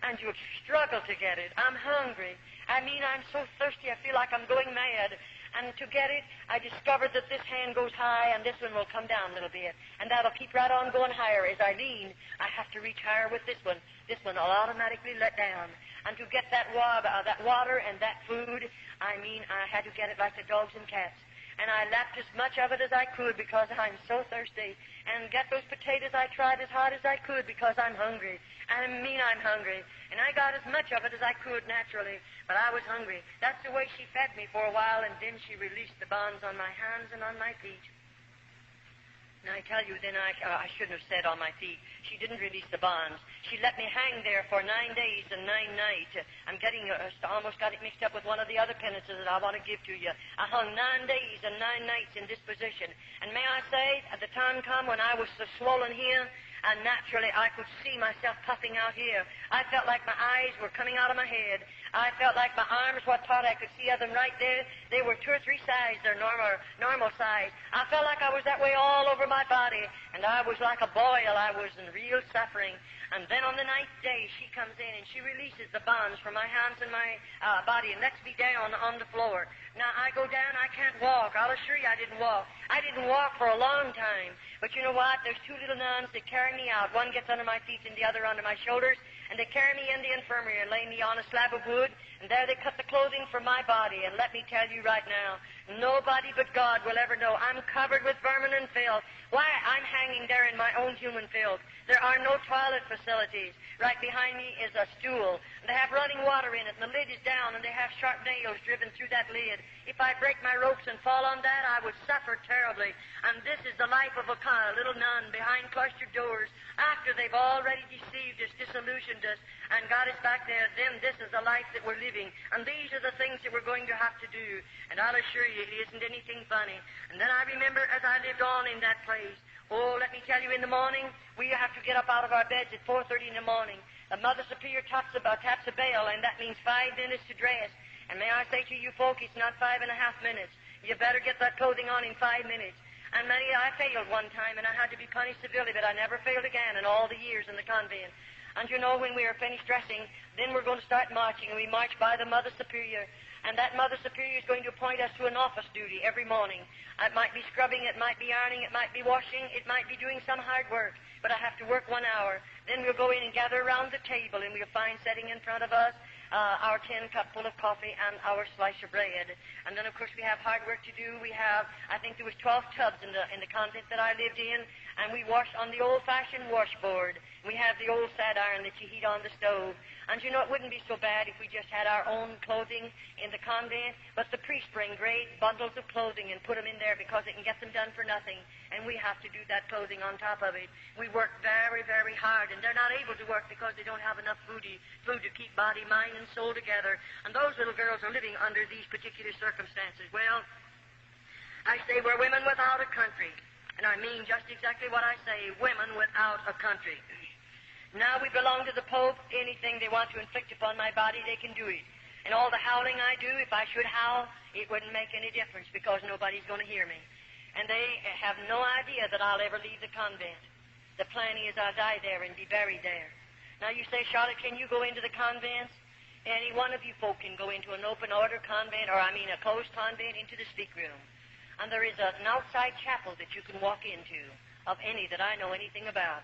And you'll struggle to get it. I'm hungry. I'm so thirsty. I feel like I'm going mad. And to get it, I discovered that this hand goes high and this one will come down a little bit. And that'll keep right on going higher. As I lean, I have to reach higher with this one. This one will automatically let down. And to get that water and that food, I had to get it like the dogs and cats. And I lapped as much of it as I could because I'm so thirsty. And get those potatoes, I tried as hard as I could because I'm hungry. I'm hungry. And I got as much of it as I could naturally, but I was hungry. That's the way she fed me for a while, and then she released the bonds on my hands and on my feet. And I tell you, then I shouldn't have said on my feet. She didn't release the bonds. She let me hang there for 9 days and 9 nights. I'm almost got it mixed up with one of the other penances that I want to give to you. I hung 9 days and 9 nights in disposition. And may I say, at the time come when I was so swollen here, and naturally I could see myself puffing out here. I felt like my eyes were coming out of my head. I felt like my arms, what part I could see of them right there, they were 2 or 3 sizes, their normal size. I felt like I was that way all over my body, and I was like a boil. I was in real suffering. And then on the 9th day, she comes in and she releases the bonds from my hands and my body and lets me down on the floor. Now, I go down, I can't walk. I'll assure you I didn't walk. I didn't walk for a long time. But you know what? There's 2 little nuns that carry me out. One gets under my feet and the other under my shoulders. And they carry me in the infirmary and lay me on a slab of wood. And there they cut the clothing from my body. And let me tell you right now, nobody but God will ever know. I'm covered with vermin and filth. Why, I'm hanging there in my own human filth. There are no toilet facilities. Right behind me is a stool. They have running water in it, and the lid is down, and they have sharp nails driven through that lid. If I break my ropes and fall on that, I would suffer terribly. And this is the life of a little nun behind cloistered doors. After they've already deceived us, disillusioned us, and got us back there, then this is the life that we're living. And these are the things that we're going to have to do. And I'll assure you, it isn't anything funny. And then I remember as I lived on in that place, let me tell you, in the morning, we have to get up out of our beds at 4:30 in the morning. The Mother Superior taps a bell, and that means 5 minutes to dress. And may I say to you folk, it's not 5.5 minutes. You better get that clothing on in 5 minutes. And I failed one time, and I had to be punished severely, but I never failed again in all the years in the convent. And when we are finished dressing, then we're going to start marching, and we march by the Mother Superior. And that Mother Superior is going to appoint us to an office duty every morning. It might be scrubbing, it might be ironing, it might be washing, it might be doing some hard work. But I have to work 1 hour. Then we'll go in and gather around the table, and we'll find sitting in front of us our tin cup full of coffee, and our slice of bread. And then, of course, we have hard work to do. We have, I think there was 12 tubs in the convent that I lived in, and we wash on the old-fashioned washboard. We have the old sad iron that you heat on the stove. And you know, it wouldn't be so bad if we just had our own clothing in the convent, but the priests bring great bundles of clothing and put them in there because they can get them done for nothing, and we have to do that clothing on top of it. We work very, very hard, and they're not able to work because they don't have enough food to keep body, mind, and soul together. And those little girls are living under these particular circumstances. Well, I say we're women without a country. And I mean just exactly what I say, women without a country. Now we belong to the Pope. Anything they want to inflict upon my body, they can do it. And all the howling I do, if I should howl, it wouldn't make any difference because nobody's going to hear me. And they have no idea that I'll ever leave the convent. The plan is I'll die there and be buried there. Now you say, Charlotte, can you go into the convents? Any one of you folk can go into an open order convent, or I mean a closed convent, into the speak room. And there is an outside chapel that you can walk into, of any that I know anything about.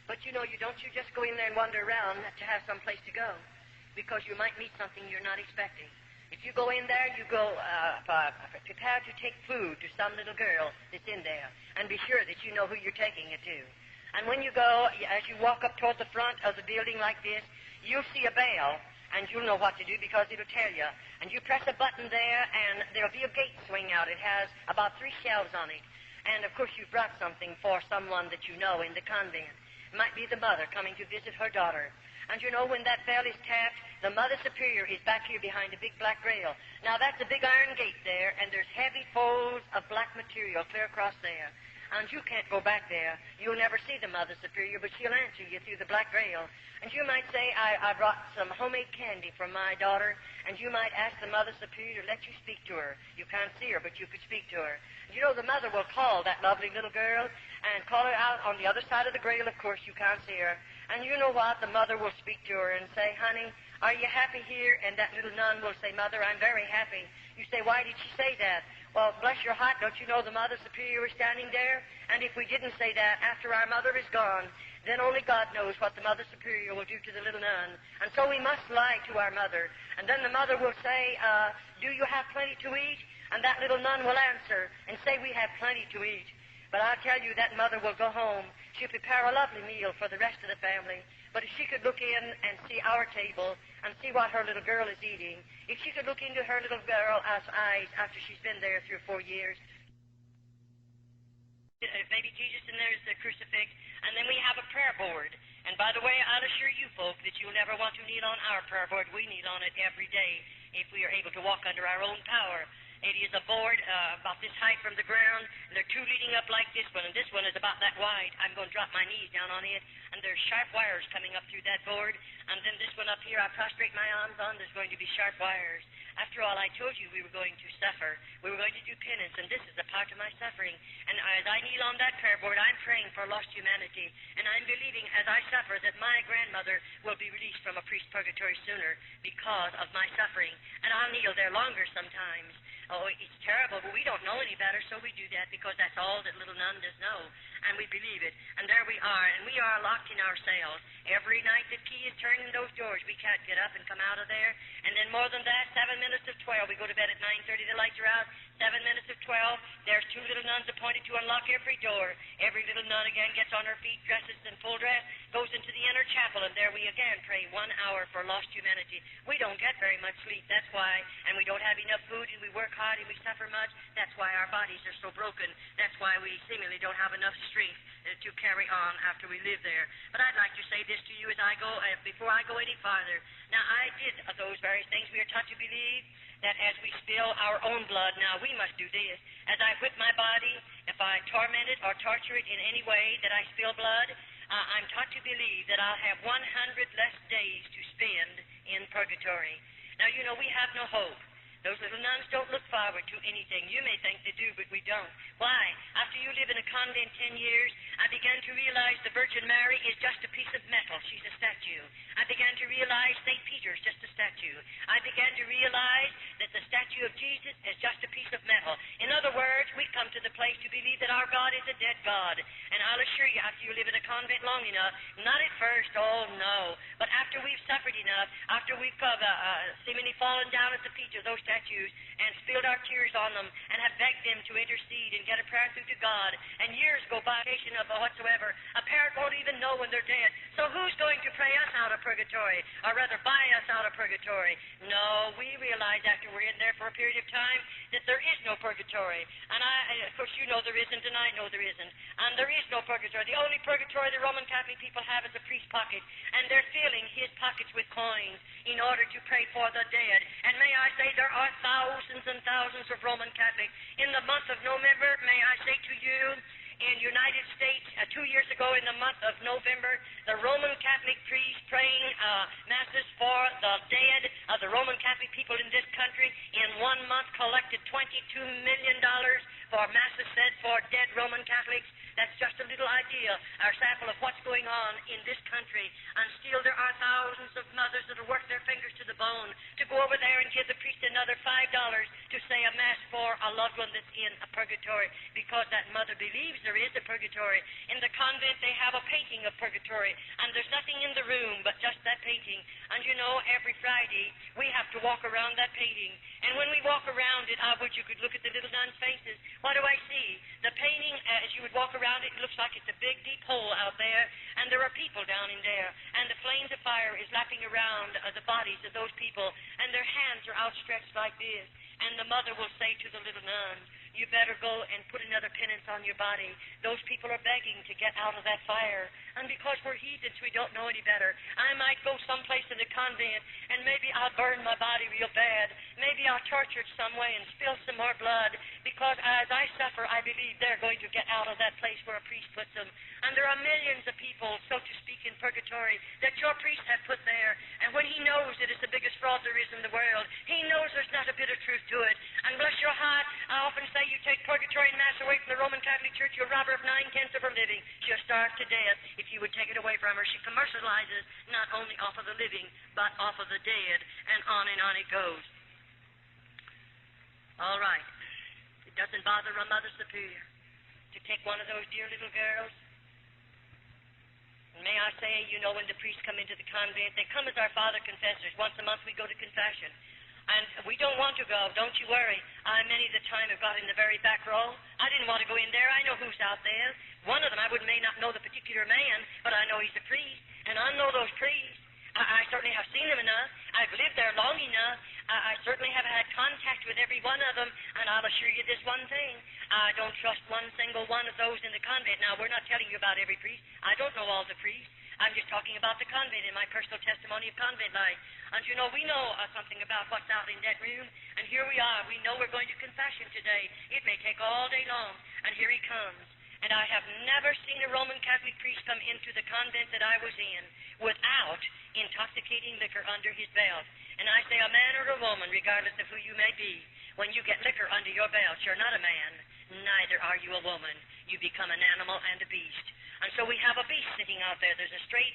But you know, you just go in there and wander around to have some place to go, because you might meet something you're not expecting. If you go in there, you go prepared to take food to some little girl that's in there, and be sure that you know who you're taking it to. And when you go, as you walk up toward the front of the building like this, you'll see a bell, and you'll know what to do because it'll tell you. And you press a button there, and there'll be a gate swing out. It has about 3 shelves on it. And, of course, you've brought something for someone that you know in the convent. It might be the mother coming to visit her daughter. And, you know, when that bell is tapped, the Mother Superior is back here behind a big black rail. Now, that's a big iron gate there, and there's heavy folds of black material clear across there. And you can't go back there. You'll never see the Mother Superior, but she'll answer you through the black rail. And you might say, I brought some homemade candy from my daughter, and you might ask the Mother Superior to let you speak to her. You can't see her, but you could speak to her. And you know, the mother will call that lovely little girl and call her out on the other side of the rail. Of course, you can't see her. And you know what? The mother will speak to her and say, honey, are you happy here? And that little nun will say, Mother, I'm very happy. You say, why did she say that? Well, bless your heart, don't you know the Mother Superior is standing there? And if we didn't say that after our mother is gone, then only God knows what the Mother Superior will do to the little nun. And so we must lie to our mother. And then the mother will say, do you have plenty to eat? And that little nun will answer and say, we have plenty to eat. But I'll tell you, that mother will go home. She'll prepare a lovely meal for the rest of the family. But if she could look in and see our table and see what her little girl is eating, if she could look into her little girl's eyes after she's been there 3 or 4 years, maybe Jesus, and there's the crucifix, and then we have a prayer board. And by the way, I'll assure you folk that you'll never want to kneel on our prayer board. We kneel on it every day if we are able to walk under our own power. It is a board about this height from the ground, and there are 2 leading up like this one, and this one is about that wide. I'm going to drop my knees down on it, and there's sharp wires coming up through that board, and then this one up here I prostrate my arms on, there's going to be sharp wires. After all, I told you we were going to suffer. We were going to do penance, and this is a part of my suffering. And as I kneel on that prayer board, I'm praying for lost humanity, and I'm believing as I suffer that my grandmother will be released from a priest's purgatory sooner because of my suffering. And I'll kneel there longer sometimes. Oh, it's terrible, but we don't know any better, so we do that because that's all that little nun does know, and we believe it. And there we are, and we are locked in our cells. Every night the key is turned in those doors. We can't get up and come out of there. And then more than that, 7 minutes of 12. We go to bed at 9:30, the lights are out. 7 minutes of 12, there's 2 little nuns appointed to unlock every door. Every little nun again gets on her feet, dresses in full dress, goes into the inner chapel, and there we again pray 1 hour for lost humanity. We don't get very much sleep, that's why, and we don't have enough food, and we work hard, and we suffer much. That's why our bodies are so broken. That's why we seemingly don't have enough strength to carry on after we live there. But I'd like to say this to you as I go, before I go any farther. Now, I did those various things. We are taught to believe that as we spill our own blood, now we must do this. As I whip my body, if I torment it or torture it in any way that I spill blood, I'm taught to believe that I'll have 100 less days to spend in purgatory. Now, you know, we have no hope. Those little nuns don't look forward to anything. You may think they do, but we don't. Why? After you live in a convent 10 years, I began to realize the Virgin Mary is just a piece of metal. She's a statue. I began to realize St. Peter's just a statue. I began to realize that the statue of Jesus is just a piece of metal. In other words, we come to the place to believe that our God is a dead God. And I'll assure you, after you live in a convent long enough, not at first, oh no, but after we've suffered enough, after we've seemingly fallen down at the feet of those statues and spilled our tears on them and have begged them to intercede and get a prayer through to God, and years go by of whatsoever, a parent won't even know when they're dead. So who's going to pray us out of purgatory, or rather buy us out of purgatory? No, we realize after we're in there for a period of time that there is no purgatory. And of course, you know there isn't, and I know there isn't. And there is no purgatory. The only purgatory the Roman Catholic people have is a priest's pocket, and they're filling his pockets with coins in order to pray for the dead. And may I say, there are thousands and thousands of Roman Catholics. In the month of November, may I say to you, in United States, 2 years ago in the month of November, the Roman Catholic priests praying masses for the dead of the Roman Catholic people in this country in 1 month collected $22 million for masses said for dead Roman Catholics. That's just a little idea, or sample of what's going on in this country. And still there are thousands of mothers that will work their fingers to the bone to go over there and give the priest another $5 to say a mass for a loved one that's in a purgatory, because that mother believes there is a purgatory. In the convent they have a painting of purgatory, and there's nothing in the room but just that painting. And you know, every Friday we have to walk around that painting. And when we walk around it, I wish you could look at the little nuns' faces. What do I see? The painting, as you would walk around it, looks like it's a big, deep hole out there, and there are people down in there, and the flames of fire is lapping around the bodies of those people, and their hands are outstretched like this. And the mother will say to the little nuns, you better go and put another penance on your body. Those people are begging to get out of that fire. And because we're heathens, we don't know any better. I might go someplace in the convent, and maybe I'll burn my body real bad. Maybe I'll torture it some way and spill some more blood, because as I suffer, I believe they're going to get out of that place where a priest puts them. And there are millions of people, so to speak, in purgatory that your priest have put there. And when he knows that it's the biggest fraud there is in the world, he knows there's not a bit of truth to it. And bless your heart, I often say, you take purgatory and mass away from the Roman Catholic Church, you'll rob her of 9/10 of her living. She'll starve to death if you would take it away from her. She commercializes not only off of the living, but off of the dead, and on it goes. All right. It doesn't bother a Mother Superior to take one of those dear little girls. And may I say, you know, when the priests come into the convent, they come as our Father Confessors. Once a month we go to confession. And we don't want to go, don't you worry. I many the time have got in the very back row. I didn't want to go in there. I know who's out there. One of them, I may not know the particular man, but I know he's a priest. And I know those priests. I certainly have seen them enough. I've lived there long enough. I certainly have had contact with every one of them. And I'll assure you this one thing. I don't trust one single one of those in the convent. Now, we're not telling you about every priest. I don't know all the priests. I'm just talking about the convent in my personal testimony of convent life. And you know, we know something about what's out in that room. And here we are. We know we're going to confession today. It may take all day long. And here he comes. And I have never seen a Roman Catholic priest come into the convent that I was in without intoxicating liquor under his belt. And I say a man or a woman, regardless of who you may be, when you get liquor under your belt, you're not a man, neither are you a woman. You become an animal and a beast. And so we have a beast sitting out there. There's a straight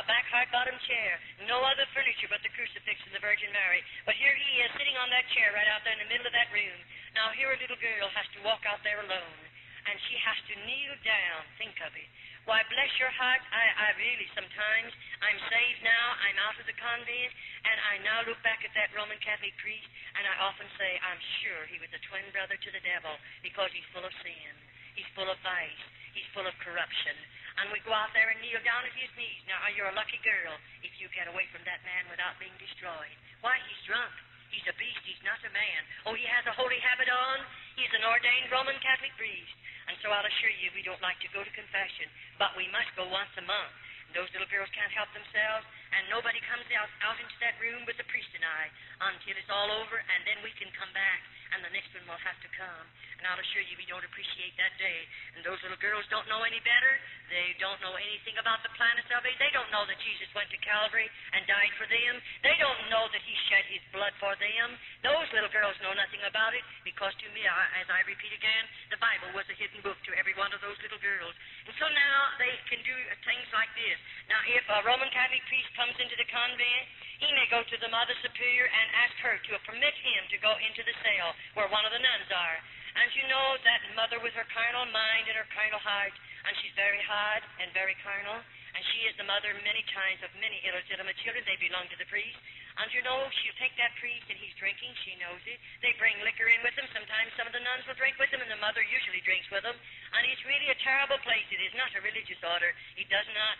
back hard-bottom chair, no other furniture but the crucifix of the Virgin Mary. But here he is sitting on that chair right out there in the middle of that room. Now here a little girl has to walk out there alone, and she has to kneel down. Think of it. Why, bless your heart, I really sometimes, I'm saved now, I'm out of the convent, and I now look back at that Roman Catholic priest, and I often say, I'm sure he was a twin brother to the devil, because he's full of sin, he's full of vice, he's full of corruption. And we go out there and kneel down at his knees. Now, you're a lucky girl if you get away from that man without being destroyed. Why, he's drunk. He's a beast. He's not a man. Oh, he has a holy habit on. He's an ordained Roman Catholic priest. And so I'll assure you, we don't like to go to confession, but we must go once a month. Those little girls can't help themselves, and nobody comes out into that room but the priest and I until it's all over, and then we can come back, and the next one will have to come. And I'll assure you, we don't appreciate that day. And those little girls don't know any better. They don't know anything about the plan of salvation. They don't know that Jesus went to Calvary and died for them. They don't know that he shed his blood for them. Those little girls know nothing about it, because to me, as I repeat again, the Bible was a hidden book to every one of those little girls. And so now they can do things like this. Now, if a Roman Catholic priest comes into the convent, he may go to the Mother Superior and ask her to permit him to go into the cell where one of the nuns are. And you know that mother with her carnal mind and her carnal heart, and she's very hard and very carnal, and she is the mother many times of many illegitimate children. They belong to the priest. And you know, she'll take that priest and he's drinking. She knows it. They bring liquor in with them. Sometimes some of the nuns will drink with them, and the mother usually drinks with them. And it's really a terrible place. It is not a religious order. It does not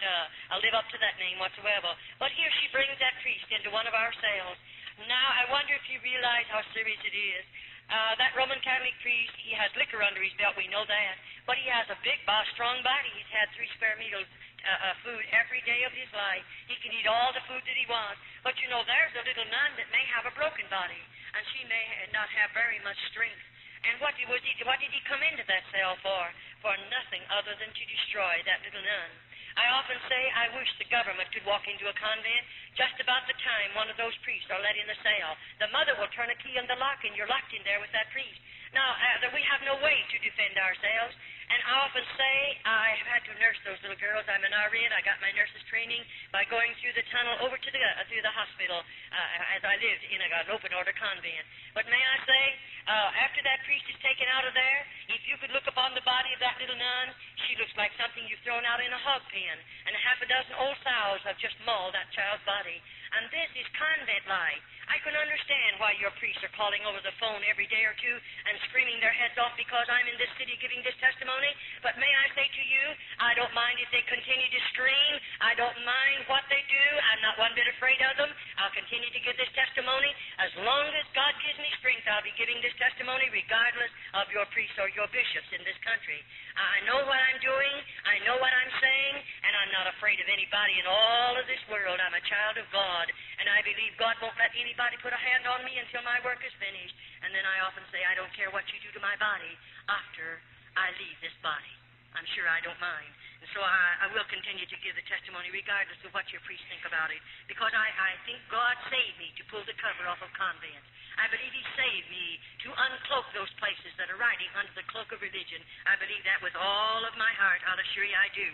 live up to that name whatsoever. But here she brings that priest into one of our cells. Now, I wonder if you realize how serious it is. That Roman Catholic priest, he has liquor under his belt, we know that. But he has a big, strong body. He's had 3 square meals food every day of his life. He can eat all the food that he wants. But you know, there's a little nun that may have a broken body, and she may not have very much strength. And what did he come into that cell for? For nothing other than to destroy that little nun. I often say I wish the government could walk into a convent just about the time one of those priests are let in the cell. The mother will turn a key in the lock, and you're locked in there with that priest. Now, we have no way to defend ourselves, and I often say I have had to nurse those little girls. I'm an RN. I got my nurse's training by going through the tunnel over to through the hospital as I lived in an open order convent. But may I say, after that priest is taken out of there, if you could look upon the body of that little nun, she looks like something you've thrown out in a hog pen, and half a dozen old sows have just mauled that child's body. And this is convent life. I can understand why your priests are calling over the phone every day or two and screaming their heads off because I'm in this city giving this testimony. But may I say to you, I don't mind if they continue to scream. I don't mind what they do. I'm not one bit afraid of them. I'll continue to give this testimony. As long as God gives me strength, I'll be giving this testimony regardless of your priests or your bishops in this country. I know what I'm doing. I know what I'm saying. And I'm not afraid of anybody in all of this world. I'm a child of God. And I believe God won't let anybody put a hand on me until my work is finished. And then I often say, I don't care what you do to my body after I leave this body. I'm sure I don't mind. And so I will continue to give the testimony regardless of what your priests think about it. Because I think God saved me to pull the cover off of convents. I believe He saved me to uncloak those places that are riding under the cloak of religion. I believe that with all of my heart. I'll assure you I do.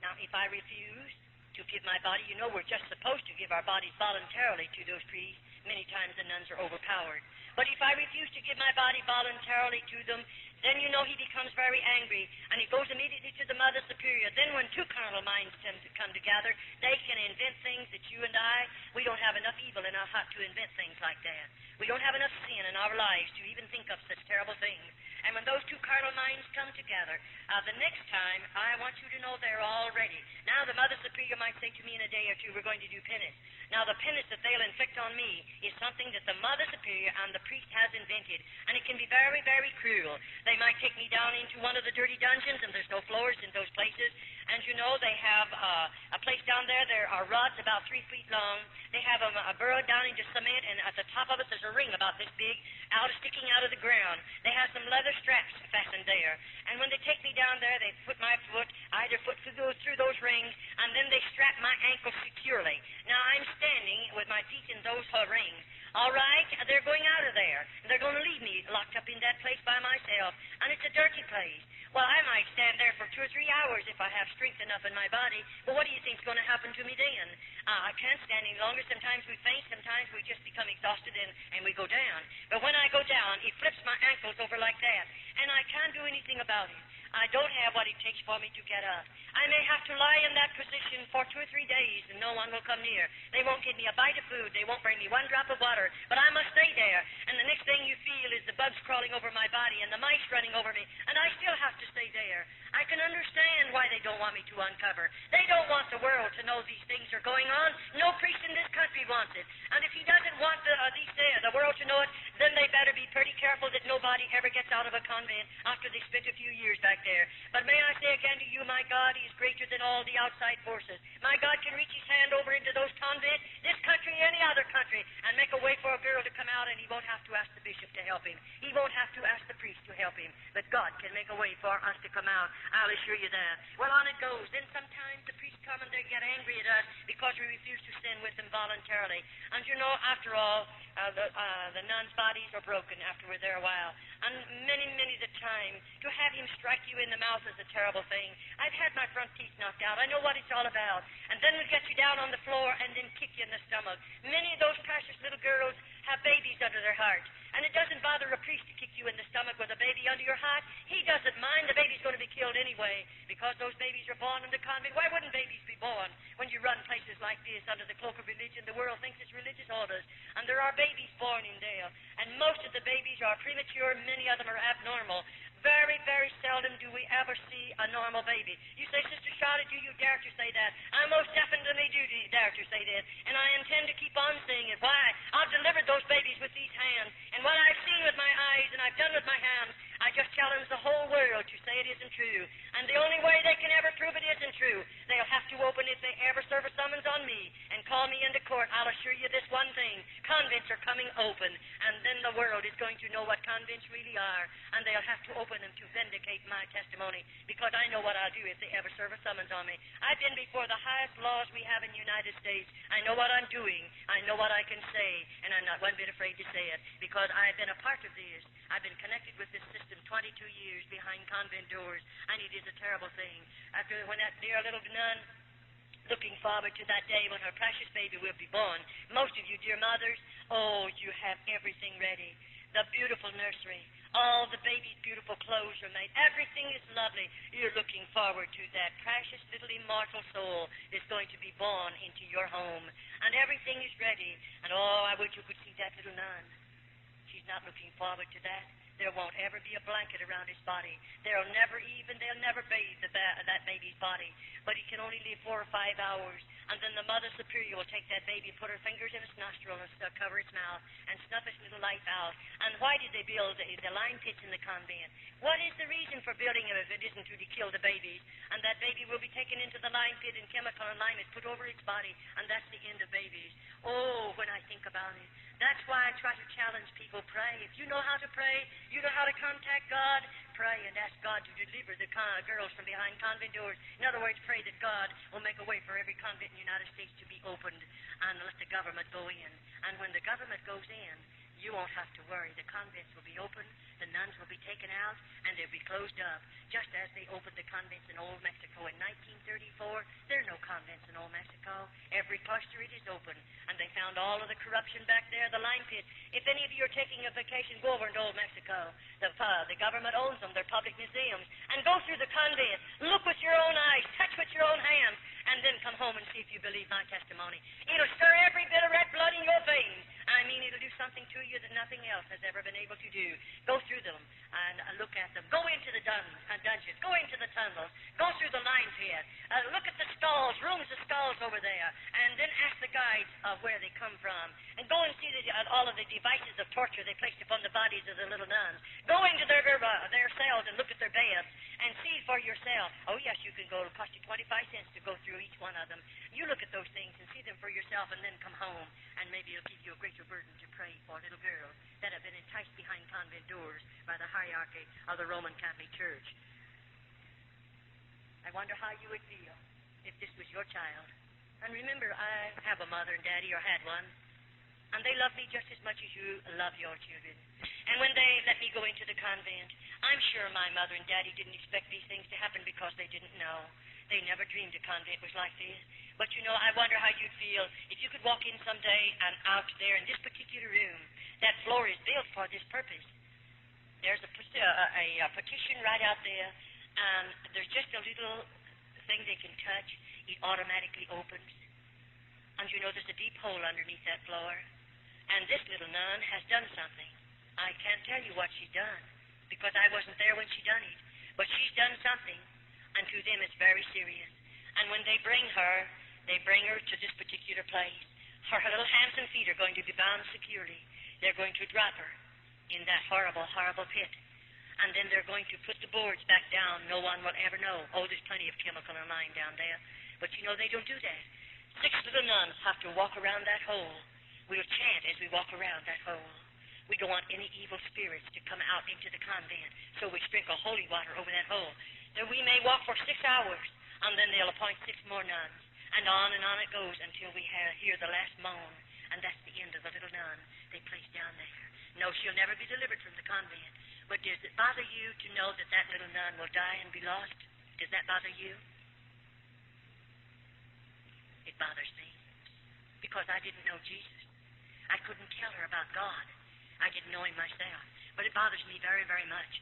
Now, if I refuse to give my body, you know we're just supposed to give our bodies voluntarily to those priests. Many times the nuns are overpowered. But if I refuse to give my body voluntarily to them, then you know he becomes very angry, and he goes immediately to the Mother Superior. Then when 2 carnal minds come together, they can invent things that you and we don't have enough evil in our heart to invent things like that. We don't have enough sin in our lives to even think of such terrible things. And when those 2 carnal minds come together, the next time, I want you to know they're all ready. Now, the Mother Superior might say to me in a day or two, we're going to do penance. Now, the penance that they'll inflict on me is something that the Mother Superior and the priest has invented, and it can be very, very cruel. They might take me down into one of the dirty dungeons, and there's no floors in those places. And you know, they have a place down there. There are rods about 3 feet long. They have a burrow down into cement, and at the top of it, there's a ring about this big, sticking out of the ground. They have some leather straps fastened there. And when they take me down there, they put my foot, either foot through those rings, and then they strap my ankle securely. Now, I'm standing with my feet in those rings. All right, they're going out of there. They're going to leave me locked up in that place by myself, and it's a dirty place. Well, I might stand there for 2 or 3 hours if I have strength enough in my body, but what do you think's going to happen to me then? I can't stand any longer. Sometimes we faint, sometimes we just become exhausted and we go down. But when I go down, he flips my ankles over like that, and I can't do anything about it. I don't have what it takes for me to get up. I may have to lie in that position for 2 or 3 days, and no one will come near. They won't give me a bite of food. They won't bring me 1 drop of water. But I must stay there. And the next thing you feel is the bugs crawling over my body and the mice running over me. And I still have to stay there. I can understand why they don't want me to uncover. They don't want the world to know these things are going on. No priest in this country wants it. And if he doesn't want the world to know it, then they better be pretty careful that nobody ever gets out of a convent after they spent a few years back there. But may I say again to you, my God, He is greater than all the outside forces. My God can reach His hand over into those convents, this country, any other country, and make a way for a girl to come out, and He won't have to ask the bishop to help him. He won't have to ask the priest to help him. But God can make a way for us to come out. I'll assure you that. Well, on it goes. Then sometimes the priests come and they get angry at us because we refuse to sin with them voluntarily. And you know, after all, the nuns' bodies are broken after we're there a while. And many the time, to have him strike you in the mouth is a terrible thing. I've had my front teeth knocked out. I know what it's all about. And then we'll get you down on the floor and then kick you in the stomach. Many of those precious little girls have babies under their hearts. And it doesn't bother a priest to kick you in the stomach with a baby under your hat. He doesn't mind. The baby's going to be killed anyway because those babies are born in the convent. Why wouldn't babies be born when you run places like this under the cloak of religion? The world thinks it's religious orders, and there are babies born in there, and most of the babies are premature. Many of them are abnormal. Very, very seldom do we ever see a normal baby. You say, Sister Charlotte, do you dare to say that? I most definitely do dare to say that, and I intend to keep on saying it. Why? I've delivered those babies with these hands, and what I've seen with my eyes and I've done with my hands, I just challenge the whole world to say it isn't true. And the only way they can ever prove it isn't true, they'll have to open, if they ever serve a summons on me and call me into court, I'll assure you this one thing: convents are coming open, and then the world is going to know what convents really are, and they'll have to open them to vindicate my testimony, because I know what I'll do if they ever serve a summons on me. I've been before the highest laws we have in the United States. I know what I'm doing. I know what I can say, and I'm not one bit afraid to say it, because I've been a part of this. I've been connected with this system 22 years behind convent doors, and it is a terrible thing. After when that dear little nun, looking forward to that day when her precious baby will be born. Most of you, dear mothers, oh, you have everything ready. The beautiful nursery, all the baby's beautiful clothes are made. Everything is lovely. You're looking forward to that precious little immortal soul that's going to be born into your home. And everything is ready. And oh, I wish you could see that little nun. She's not looking forward to that. There won't ever be a blanket around his body. They'll never bathe that baby's body. But he can only live 4 or 5 hours. And then the Mother Superior will take that baby, put her fingers in its nostril and cover its mouth and snuff its little life out. And why did they build the lime pits in the convent? What is the reason for building them if it isn't to kill the babies? And that baby will be taken into the lime pit, and chemical and lime is put over its body, and that's the end of babies. Oh, when I think about it. That's why I try to challenge people. Pray. If you know how to pray, you know how to contact God, pray and ask God to deliver the girls from behind convent doors. In other words, pray that God will make a way for every convent in the United States to be opened and let the government go in. And when the government goes in, you won't have to worry. The convents will be open, the nuns will be taken out, and they'll be closed up, just as they opened the convents in Old Mexico in 1934. There are no convents in Old Mexico. Every cloister, it is open, and they found all of the corruption back there, the lime pit. If any of you are taking a vacation, go over into Old Mexico. The government owns them. They're public museums. And go through the convent. Look with your own eyes. Touch with your own hands. And then come home and see if you believe my testimony. It'll stir every bit of red blood in your veins. I mean, it'll do something to you that nothing else has ever been able to do. Go through them and look at them. Go into the dungeons. Go into the tunnels. Go through the lime pit. Look at the stalls, rooms of stalls over there. And then ask the guides of where they come from. And go and see all of the devices of torture they placed upon the bodies of the little nuns. Go into their cells and look at their beds and see for yourself. Oh, yes, you can go. It'll cost you 25 cents to go through each one of them. You look at those things and see them for yourself, and then come home, and maybe it'll give you a greater burden to pray for little girls that have been enticed behind convent doors by the hierarchy of the Roman Catholic Church. I wonder how you would feel if this was your child. And remember, I have a mother and daddy, or had one, and they love me just as much as you love your children. And when they let me go into the convent, I'm sure my mother and daddy didn't expect these things to happen because they didn't know. They never dreamed a convent was like this. But, you know, I wonder how you'd feel if you could walk in someday and out there in this particular room. That floor is built for this purpose. There's a partition right out there, and there's just a little thing they can touch. It automatically opens. And, you know, there's a deep hole underneath that floor. And this little nun has done something. I can't tell you what she's done, because I wasn't there when she done it. But she's done something, and to them it's very serious. And when they bring her to this particular place. Her little hands and feet are going to be bound securely. They're going to drop her in that horrible, horrible pit. And then they're going to put the boards back down. No one will ever know. Oh, there's plenty of chemical and lime down there. But, you know, they don't do that. 6 little nuns have to walk around that hole. We'll chant as we walk around that hole. We don't want any evil spirits to come out into the convent, so we sprinkle holy water over that hole. Then we may walk for 6 hours, and then they'll appoint 6 more nuns. And on it goes until we hear the last moan, and that's the end of the little nun they place down there. No, she'll never be delivered from the convent. But does it bother you to know that that little nun will die and be lost? Does that bother you? It bothers me, because I didn't know Jesus. I couldn't tell her about God. I didn't know him myself. But it bothers me very, very much.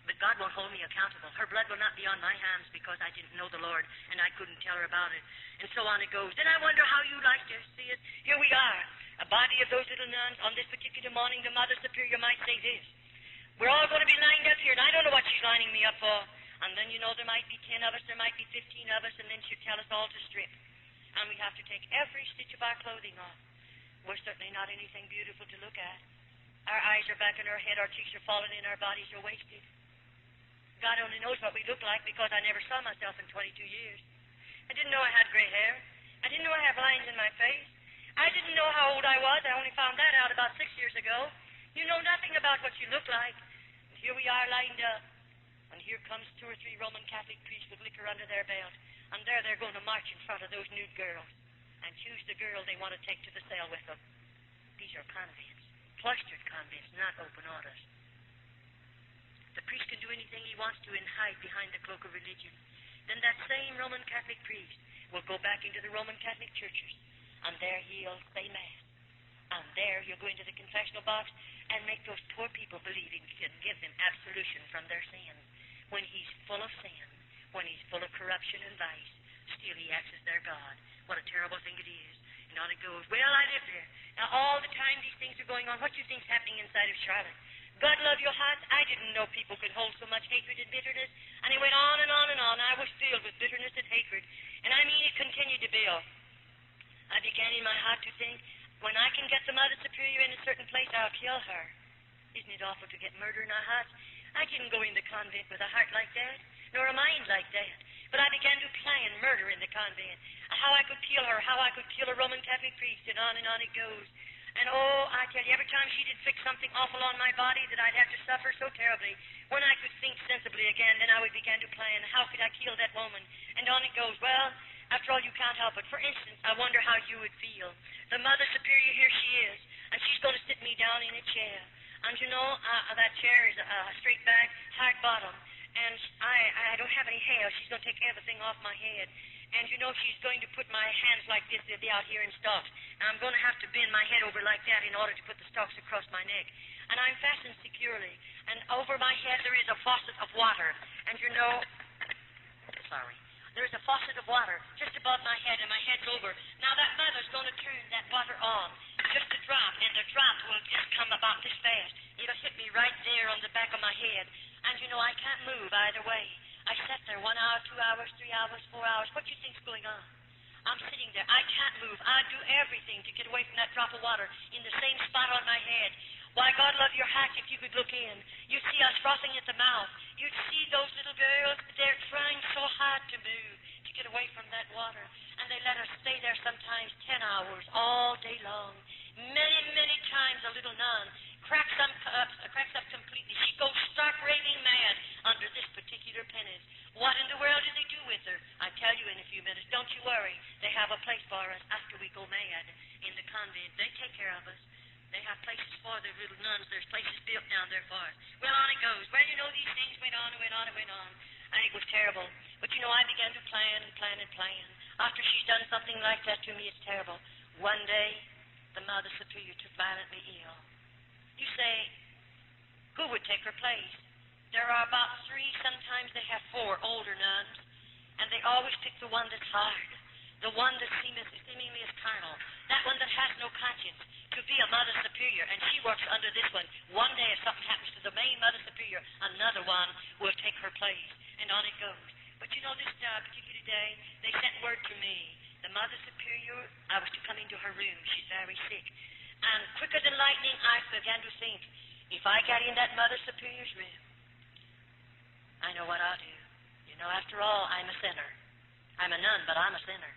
But God won't hold me accountable. Her blood will not be on my hands because I didn't know the Lord and I couldn't tell her about it. And so on it goes. Then I wonder how you like to see it. Here we are, a body of those little nuns. On this particular morning, the Mother Superior might say this. We're all going to be lined up here, and I don't know what she's lining me up for. And then, you know, there might be 10 of us, there might be 15 of us, and then she'll tell us all to strip. And we have to take every stitch of our clothing off. We're certainly not anything beautiful to look at. Our eyes are back in our head, our cheeks are falling in, our bodies are wasted. God only knows what we look like because I never saw myself in 22 years. I didn't know I had gray hair. I didn't know I had lines in my face. I didn't know how old I was. I only found that out about 6 years ago. You know nothing about what you look like. And here we are lined up. And here comes 2 or 3 Roman Catholic priests with liquor under their belt. And there they're going to march in front of those nude girls and choose the girl they want to take to the cell with them. These are convents. Cloistered convents, not open orders. The priest can do anything he wants to and hide behind the cloak of religion. Then that same Roman Catholic priest will go back into the Roman Catholic churches, and there he'll say Mass. And there he'll go into the confessional box and make those poor people believe he can give them absolution from their sins. When he's full of sin, when he's full of corruption and vice, still he acts as their God. What a terrible thing it is. And on it goes, well, I live there. Now, all the time these things are going on, what do you think's happening inside of Charlotte? God love your hearts. I didn't know people could hold so much hatred and bitterness. And it went on and on and on. I was filled with bitterness and hatred. And I mean, it continued to build. I began in my heart to think, when I can get the Mother Superior in a certain place, I'll kill her. Isn't it awful to get murder in our hearts? I didn't go in the convent with a heart like that, nor a mind like that. But I began to plan murder in the convent. How I could kill her, how I could kill a Roman Catholic priest, and on it goes. And oh, I tell you, every time she did fix something awful on my body that I'd have to suffer so terribly, when I could think sensibly again, then I would begin to plan, how could I kill that woman? And on it goes. Well, after all, you can't help it. For instance, I wonder how you would feel. The Mother Superior, here she is, and she's going to sit me down in a chair. And you know, that chair is straight back, hard bottom, and I don't have any hair. She's going to take everything off my head. And you know, she's going to put my hands like this. They'll be out here in stalks. And I'm going to have to bend my head over like that in order to put the stalks across my neck. And I'm fastened securely. And over my head there is a faucet of water. And you know, there's a faucet of water just above my head, and my head's over. Now that mother's going to turn that water on. Just a drop, and the drop will just come about this fast. It'll hit me right there on the back of my head. And you know, I can't move either way. I sat there 1 hour, 2 hours, 3 hours, 4 hours. What do you think's going on? I'm sitting there. I can't move. I do everything to get away from that drop of water in the same spot on my head. Why, God love your heart, if you could look in. You'd see us frothing at the mouth. You'd see those little girls. They're trying so hard to move, to get away from that water. And they let us stay there sometimes 10 hours, all day long. Many, many times a little nun cracks up completely. She goes stark raving mad under this particular penance. What in the world do they do with her? I tell you in a few minutes. Don't you worry. They have a place for us after we go mad in the convent. They take care of us. They have places for the little nuns. There's places built down there for us. Well, on it goes. Well, you know, these things went on and went on and went on. And it was terrible. But, you know, I began to plan and plan and plan. After she's done something like that to me, it's terrible. One day, the Mother Superior took violently ill. You say, who would take her place? There are about 3, sometimes they have 4 older nuns, and they always pick the one that's hard, the one that seemingly is carnal, that one that has no conscience, to be a Mother Superior, and she works under this one. One day, if something happens to the main Mother Superior, another one will take her place, and on it goes. But you know, this particular day, they sent word to me. The Mother Superior, I was to come into her room. She's very sick. And quicker than lightning, I began to think, if I get in that Mother Superior's room, I know what I'll do. You know, after all, I'm a sinner. I'm a nun, but I'm a sinner.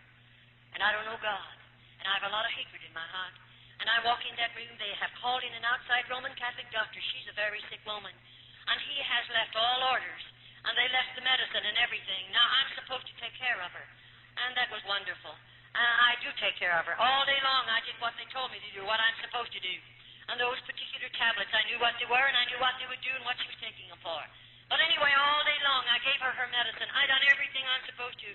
And I don't know God. And I have a lot of hatred in my heart. And I walk in that room. They have called in an outside Roman Catholic doctor. She's a very sick woman. And he has left all orders. And they left the medicine and everything. Now, I'm supposed to take care of her. And that was wonderful. I do take care of her. All day long, I did what they told me to do, what I'm supposed to do. And those particular tablets, I knew what they were, and I knew what they would do and what she was taking them for. But anyway, all day long, I gave her her medicine. I done everything I'm supposed to.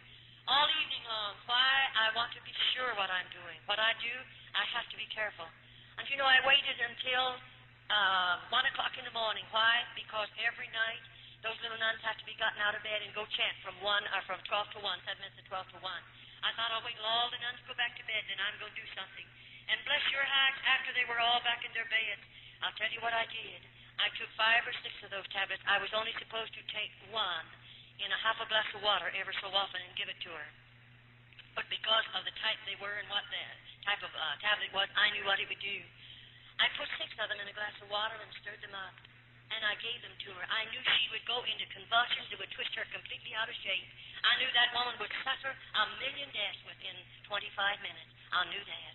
All evening long. Why? I want to be sure what I'm doing. What I do, I have to be careful. And you know, I waited until 1 o'clock in the morning. Why? Because every night, those little nuns have to be gotten out of bed and go chant from 12 to 1, 7 minutes to 12 to 1. I thought, I'll wait till all the nuns go back to bed, then I'm going to do something. And bless your hearts, after they were all back in their beds, I'll tell you what I did. I took 5 or 6 of those tablets. I was only supposed to take one in a half a glass of water ever so often and give it to her. But because of the type they were and what the type of tablet was, I knew what it would do. I put 6 of them in a glass of water and stirred them up, and I gave them to her. I knew she would go into convulsions that would twist her completely out of shape. I knew that woman would suffer 1,000,000 deaths within 25 minutes. I knew that.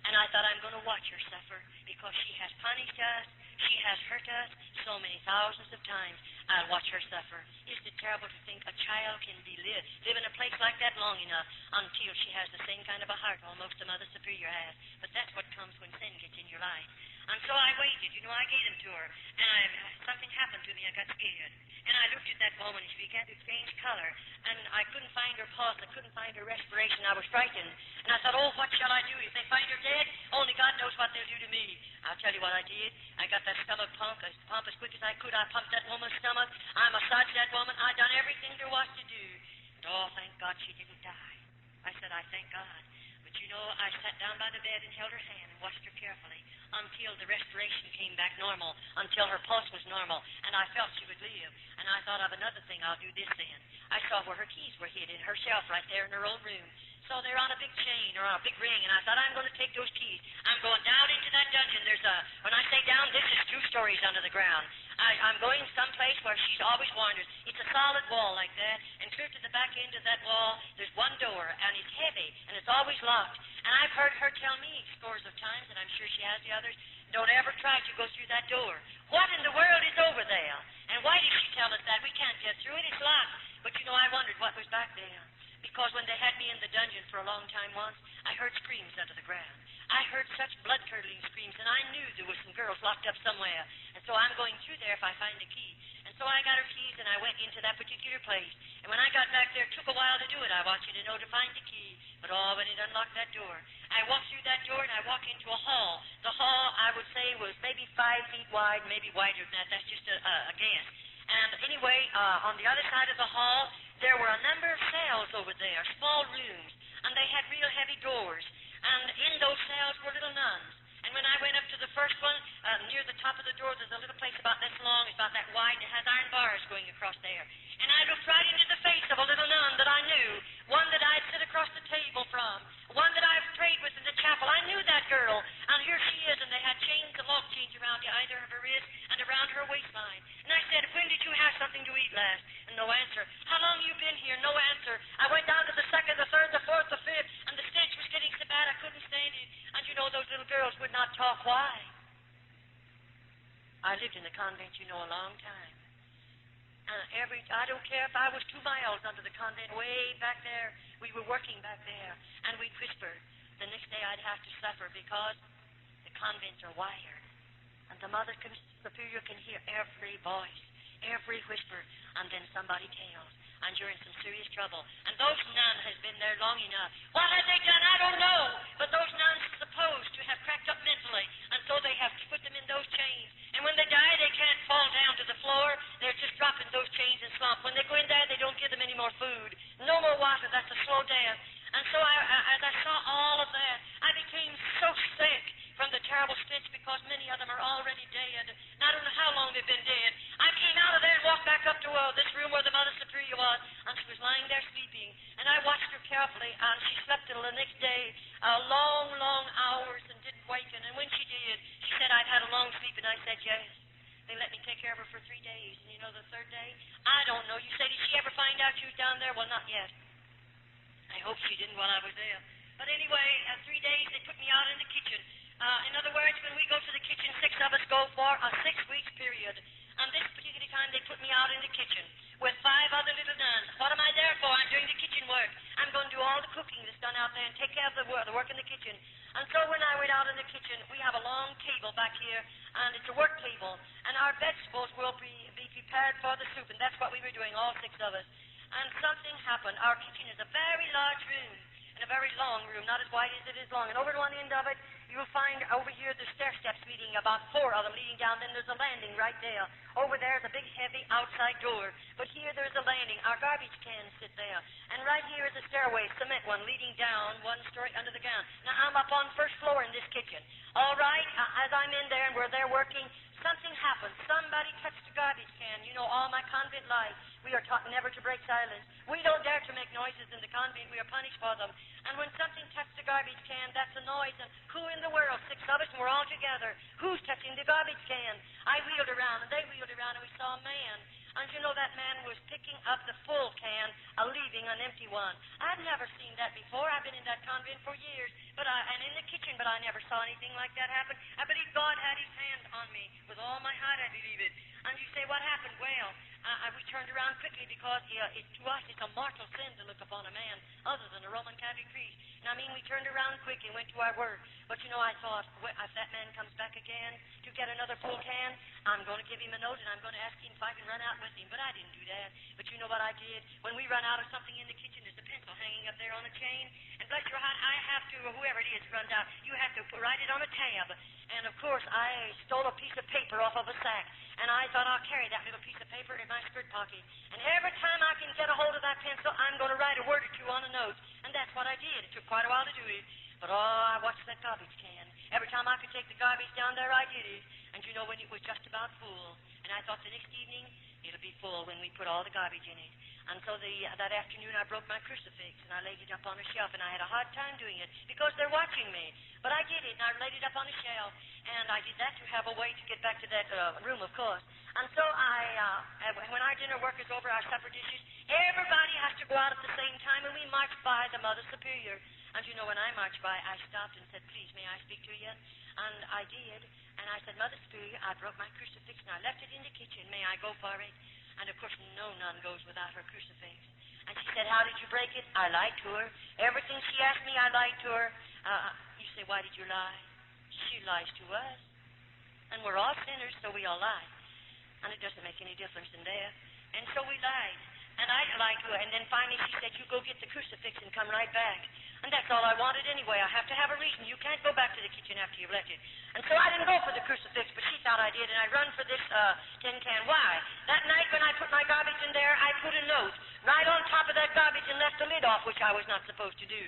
And I thought, I'm going to watch her suffer because she has punished us. She has hurt us so many thousands of times. I'll watch her suffer. Isn't it terrible to think a child can live in a place like that long enough until she has the same kind of a heart almost the Mother Superior has? But that's what comes when sin gets in your life. And so I waited. I gave them to her. And something happened to me. I got scared. And I looked at that woman, and she began to change color. And I couldn't find her pulse. I couldn't find her respiration. I was frightened. And I thought, oh, what shall I do? If they find her dead, only God knows what they'll do to me. I'll tell you what I did. I got that stomach pump as quick as I could. I pumped that woman's stomach. I massaged that woman. I done everything there was to do. And oh, thank God she didn't die. I said, I thank God. But I sat down by the bed and held her hand and watched her carefully until the respiration came back normal, until her pulse was normal, and I felt she would live. And I thought of another thing. I'll do this then. I saw where her keys were hid in her shelf right there in her old room. So they're on a big chain or on a big ring, and I thought, I'm going to take those keys. I'm going down into that dungeon. When I say down, this is 2 stories under the ground. I'm going someplace where she's always warned us. It's a solid wall like that, and clear to the back end of that wall, there's one door, and it's heavy, and it's always locked. And I've heard her tell me scores of times, and I'm sure she has the others, don't ever try to go through that door. What in the world is over there? And why did she tell us that? We can't get through it. It's locked. But I wondered what was back there. Because when they had me in the dungeon for a long time once, I heard screams under the ground. I heard such blood-curdling screams, and I knew there were some girls locked up somewhere. And so I'm going through there if I find a key. And so I got her keys, and I went into that particular place. And when I got back there, it took a while to do it. I want you to know, to find the key. But when it unlocked that door, I walked through that door, and I walked into a hall. The hall, I would say, was maybe 5 feet wide, maybe wider than that. That's just a guess. And anyway, on the other side of the hall, there were a number of cells over there, small rooms, and they had real heavy doors. And in those cells were little nuns. And when I went up to the first one, near the top of the door, there's a little place about this long, it's about that wide, and it has iron bars going across there. And I looked right into the face of a little nun that I knew, one that I'd sit across the table from, one that I've prayed with in the chapel. I knew that girl, and here she is, and they had chains, the lock chains around either of her wrist and around her waistline. And I said, when did you have something to eat last? And no answer. How long you been here? No answer. I went down to the 2nd, the 3rd, the 4th, the 5th, and the stench was getting so bad I couldn't stand it. And those little girls would not talk. Why? I lived in the convent, a long time. I don't care if I was 2 miles under the convent, way back there. We were working back there, and we'd whisper. The next day I'd have to suffer because the convents are wired, and the Mother Superior can hear every voice, every whisper, and then somebody tells, and you're in some serious trouble. And those nuns has been there long enough. What have they done? I don't know. But those nuns are supposed to have cracked up mentally, and so they have put them in those chains. And when they die, they can't fall down to the floor. They're just dropping those chains and slump. When they go in there, they don't give them any more food. No more water. That's a slow death. And so as I saw all of that, I became so sick from the terrible stench because many of them are already dead. And I don't know how long they've been dead. I came out of there and walked back up to this room where the Mother Superior was, and she was lying there sleeping. And I watched her carefully, and she slept till the next day, long, long hours, and didn't waken. And when she did, she said, I've had a long sleep, and I said, yes. They let me take care of her for 3 days. And the 3rd day, I don't know. You say, did she ever find out you was down there? Well, not yet. I hope she didn't while I was there. But anyway, 3 days, they put me out in the kitchen. In other words, when we go to the kitchen, 6 of us go for a 6-week period. And this particular time, they put me out in the kitchen with 5 other little nuns. What am I there for? I'm doing the kitchen work. I'm going to do all the cooking that's done out there and take care of the work in the kitchen. And so when I went out in the kitchen, we have a long table back here, and it's a work table. And our vegetables will be prepared for the soup, and that's what we were doing, all 6 of us. And something happened. Our kitchen is a very large room, and a very long room, not as wide as it is long. And over at one end of it you'll find over here the stair steps leading, about 4 of them leading down. Then there's a landing right there. Over there is a big, heavy outside door. But here there's a landing. Our garbage cans sit there. And right here is a stairway, cement one, leading down 1 story under the ground. Now, I'm up on first floor in this kitchen. All right, as I'm in there and we're there working, something happened. Somebody touched the garbage can. You know, all my convent life, we are taught never to break silence. We don't dare to make noises in the convent. We are punished for them. And when something touched the garbage can, that's a noise. And who in the world? 6 of us, and we're all together. Who's touching the garbage can? I wheeled around, and they wheeled around, and we saw a man. And you know, that man was picking up the full can, leaving an empty one. I've never seen that before. I've been in that convent for years, and in the kitchen, but I never saw anything like that happen. I believe God had his hand on me. With all my heart, I believe it. And you say, what happened? Well, we turned around quickly because to us it's a mortal sin to look upon a man other than a Roman Catholic priest. And I mean, we turned around quickly and went to our work. But you know, I thought, if that man comes back again to get another full can, I'm going to give him a note and I'm going to ask him if I can run out with him. But I didn't do that. But you know what I did? When we run out of something in the kitchen, there's a pencil hanging up there on a chain. And bless your heart, I have to, or whoever it is runs out, you have to write it on a tab. And of course, I stole a piece of paper off of a sack. And I thought I'll carry that little piece of paper in my skirt pocket. And every time I can get a hold of that pencil, I'm going to write a word or two on a note. And that's what I did. It took quite a while to do it. But I watched that garbage can. Every time I could take the garbage down there, I did it. And you know, when it was just about full. And I thought the next evening, it'll be full when we put all the garbage in it. And so that afternoon, I broke my crucifix, and I laid it up on a shelf, and I had a hard time doing it because they're watching me. But I did it, and I laid it up on a shelf, and I did that to have a way to get back to that room, of course. And so when our dinner work is over, our supper dishes, everybody has to go out at the same time, and we march by the Mother Superior. And you know, when I marched by, I stopped and said, please, may I speak to you? And I did. And I said, Mother Superior, I broke my crucifix, and I left it in the kitchen. May I go for it? And of course, no nun goes without her crucifix. And she said, how did you break it? I lied to her. Everything she asked me, I lied to her. You say, why did you lie? She lies to us. And we're all sinners, so we all lie. And it doesn't make any difference in there. And so we lied. And I lied to her. And then finally she said, you go get the crucifix and come right back. And that's all I wanted anyway. I have to have a reason. You can't go back to the kitchen after you've left it. And so I didn't go for the crucifix, but she thought I did, and I run for this tin can. Why? That night when I put my garbage in there, I put a note right on top of that garbage and left the lid off, which I was not supposed to do.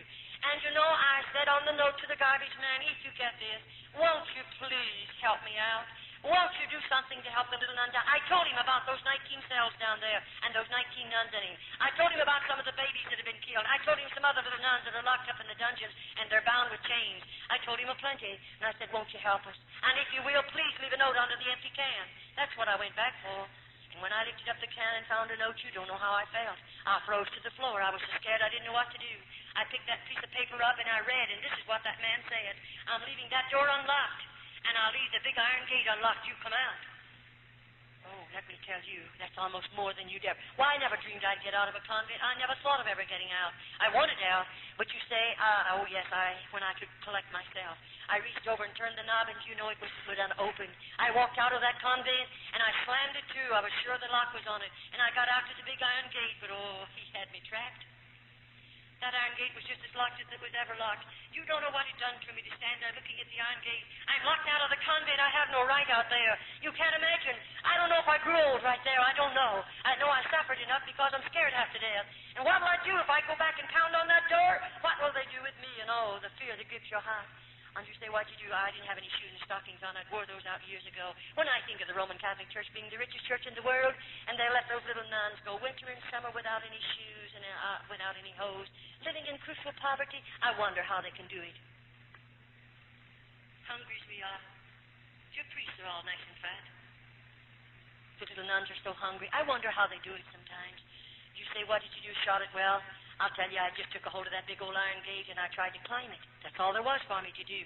And you know, I said on the note to the garbage man, if you get this, won't you please help me out? Won't you do something to help the little nun down? I told him about those 19 cells down there and those 19 nuns in him. I told him about some of the babies that have been killed. I told him some other little nuns that are locked up in the dungeons and they're bound with chains. I told him a plenty. And I said, won't you help us? And if you will, please leave a note under the empty can. That's what I went back for. And when I lifted up the can and found a note, you don't know how I felt. I froze to the floor. I was so scared I didn't know what to do. I picked that piece of paper up and I read, and this is what that man said. I'm leaving that door unlocked. And I'll leave the big iron gate unlocked. You come out. Oh, let me tell you, that's almost more than you'd ever. Why, I never dreamed I'd get out of a convent. I never thought of ever getting out. I wanted out, but you say, oh yes, when I could collect myself. I reached over and turned the knob, and you know it was open. I walked out of that convent, and I slammed it to. I was sure the lock was on it. And I got out to the big iron gate, but oh, he had me trapped. That iron gate was just as locked as it was ever locked. You don't know what it done to me to stand there looking at the iron gate. I'm locked out of the convent. I have no right out there. You can't imagine. I don't know if I grew old right there. I don't know. I know I suffered enough because I'm scared half to death. And what will I do if I go back and pound on that door? What will they do with me? And oh, the fear that grips your heart. And you say, what'd you do? I didn't have any shoes and stockings on. I wore those out years ago. When I think of the Roman Catholic Church being the richest church in the world, and they let those little nuns go winter and summer without any shoes and without any hose, living in crucial poverty, I wonder how they can do it. Hungry as we are. Your priests are all nice and fat. The little nuns are so hungry. I wonder how they do it sometimes. You say, what did you do, Charlotte? Well, I'll tell you, I just took a hold of that big old iron gate and I tried to climb it. That's all there was for me to do.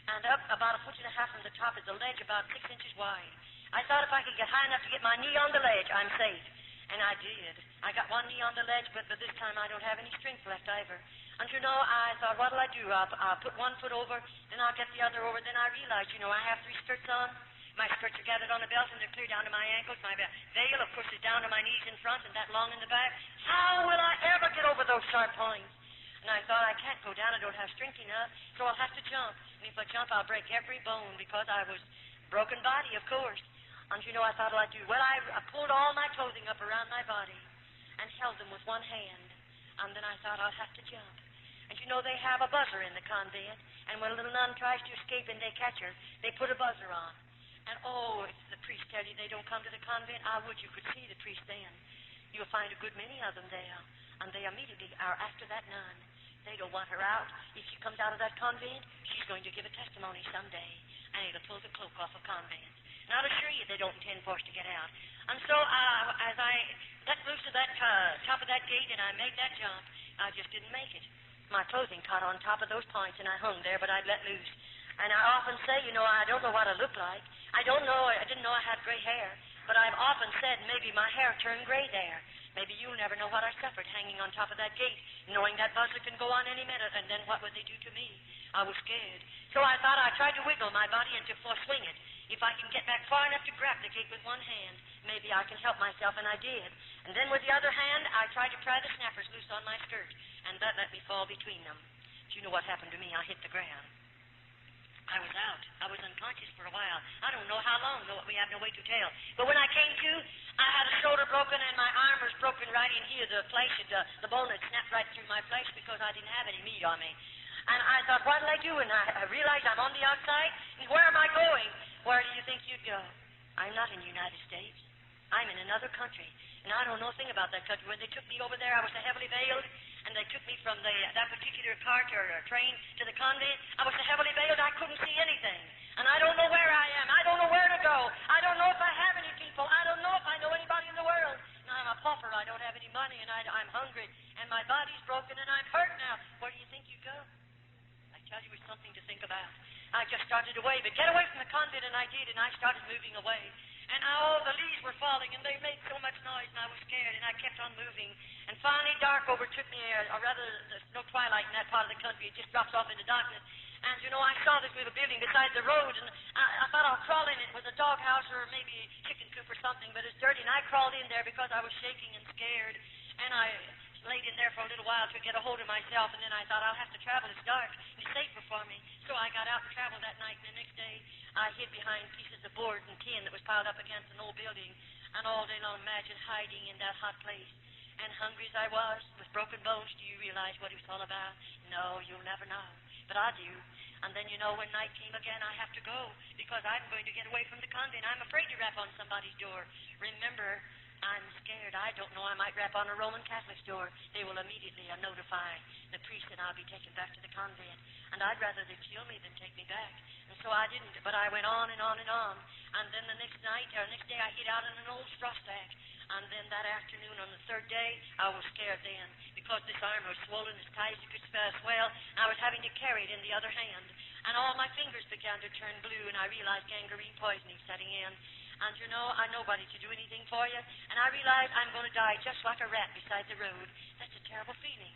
And up about 1.5 feet from the top is a ledge about 6 inches wide. I thought if I could get high enough to get my knee on the ledge, I'm safe. And I did. I got one knee on the ledge, but this time I don't have any strength left either. And you know, I thought, what'll I do? I'll put one foot over, then I'll get the other over. Then I realized, you know, I have 3 skirts on. My skirts are gathered on the belt, and they're clear down to my ankles. My veil, of course, is down to my knees in front and that long in the back. How will I ever get over those sharp points? And I thought, I can't go down. I don't have strength enough, so I'll have to jump. And if I jump, I'll break every bone because I was broken body, of course. And I thought, well, I'd do. Well, I pulled all my clothing up around my body and held them with one hand. And then I thought, I'll have to jump. And they have a buzzer in the convent. And when a little nun tries to escape and they catch her, they put a buzzer on. And if the priest tell you they don't come to the convent, I would you could see the priest then. You'll find a good many of them there. And they immediately are after that nun. They don't want her out. If she comes out of that convent, she's going to give a testimony someday. And it'll pull the cloak off of convents. And I'll assure you they don't intend for us to get out. And so as I let loose of that top of that gate and I made that jump, I just didn't make it. My clothing caught on top of those points and I hung there, but I'd let loose. And I often say, I don't know what I look like. I didn't know I had gray hair. But I've often said maybe my hair turned gray there. Maybe you'll never know what I suffered hanging on top of that gate, knowing that buzzer can go on any minute, and then what would they do to me? I was scared. So I thought I tried to wiggle my body into swing it. If I can get back far enough to grab the gate with one hand, maybe I can help myself, and I did. And then with the other hand, I tried to pry the snappers loose on my skirt, and that let me fall between them. Do you know what happened to me? I hit the ground. I was out. I was unconscious for a while. I don't know how long, though we have no way to tell. But when I came to, I had a shoulder broken and my arm was broken right in here. The flesh, the bone had snapped right through my flesh because I didn't have any meat on me. And I thought, what'll I do? And I realized I'm on the outside. And where am I going? Where do you think you'd go? I'm not in the United States. I'm in another country. And I don't know a thing about that country. When they took me over there, I was so heavily veiled. And they took me from that particular cart or train to the convent. I was so heavily veiled I couldn't see anything. And I don't know where I am. I don't know where to go. I don't know if I have any people. I don't know if I know anybody in the world. Now, I'm a pauper. I don't have any money, and I'm hungry. And my body's broken, and I'm hurt now. Where do you think you go? I tell you, it's something to think about. I just started away, but get away from the convent, and I did, and I started moving away. And all the leaves were falling, and they made so much noise, and I was scared, and I kept on moving. And finally, dark overtook me, or rather, there's no twilight in that part of the country. It just drops off into darkness. And, I saw this little building beside the road, and I thought I'll crawl in. It was a doghouse or maybe a chicken coop or something, but it's dirty, and I crawled in there because I was shaking and scared. And I laid in there for a little while to get a hold of myself, and then I thought I'll have to travel. It's dark. It's safer for me. So I got out and traveled that night, and the next day I hid behind pieces of board and tin that was piled up against an old building, and all day long imagine hiding in that hot place. And hungry as I was, with broken bones, do you realize what it was all about? No, you'll never know. But I do. And then, when night came again, I have to go, because I'm going to get away from the convent. I'm afraid to rap on somebody's door. Remember, I'm scared. I don't know. I might rap on a Roman Catholic's door. They will immediately notify the priest that I'll be taken back to the convent. And I'd rather they kill me than take me back. And so I didn't. But I went on and on and on. And then the next day, I hid out in an old straw stack. And then that afternoon, on the third day, I was scared then, because this arm was swollen as tight as it could swell, and I was having to carry it in the other hand. And all my fingers began to turn blue, and I realized gangrene poisoning setting in. And I'm nobody to do anything for you. And I realized I'm going to die just like a rat beside the road. That's a terrible feeling.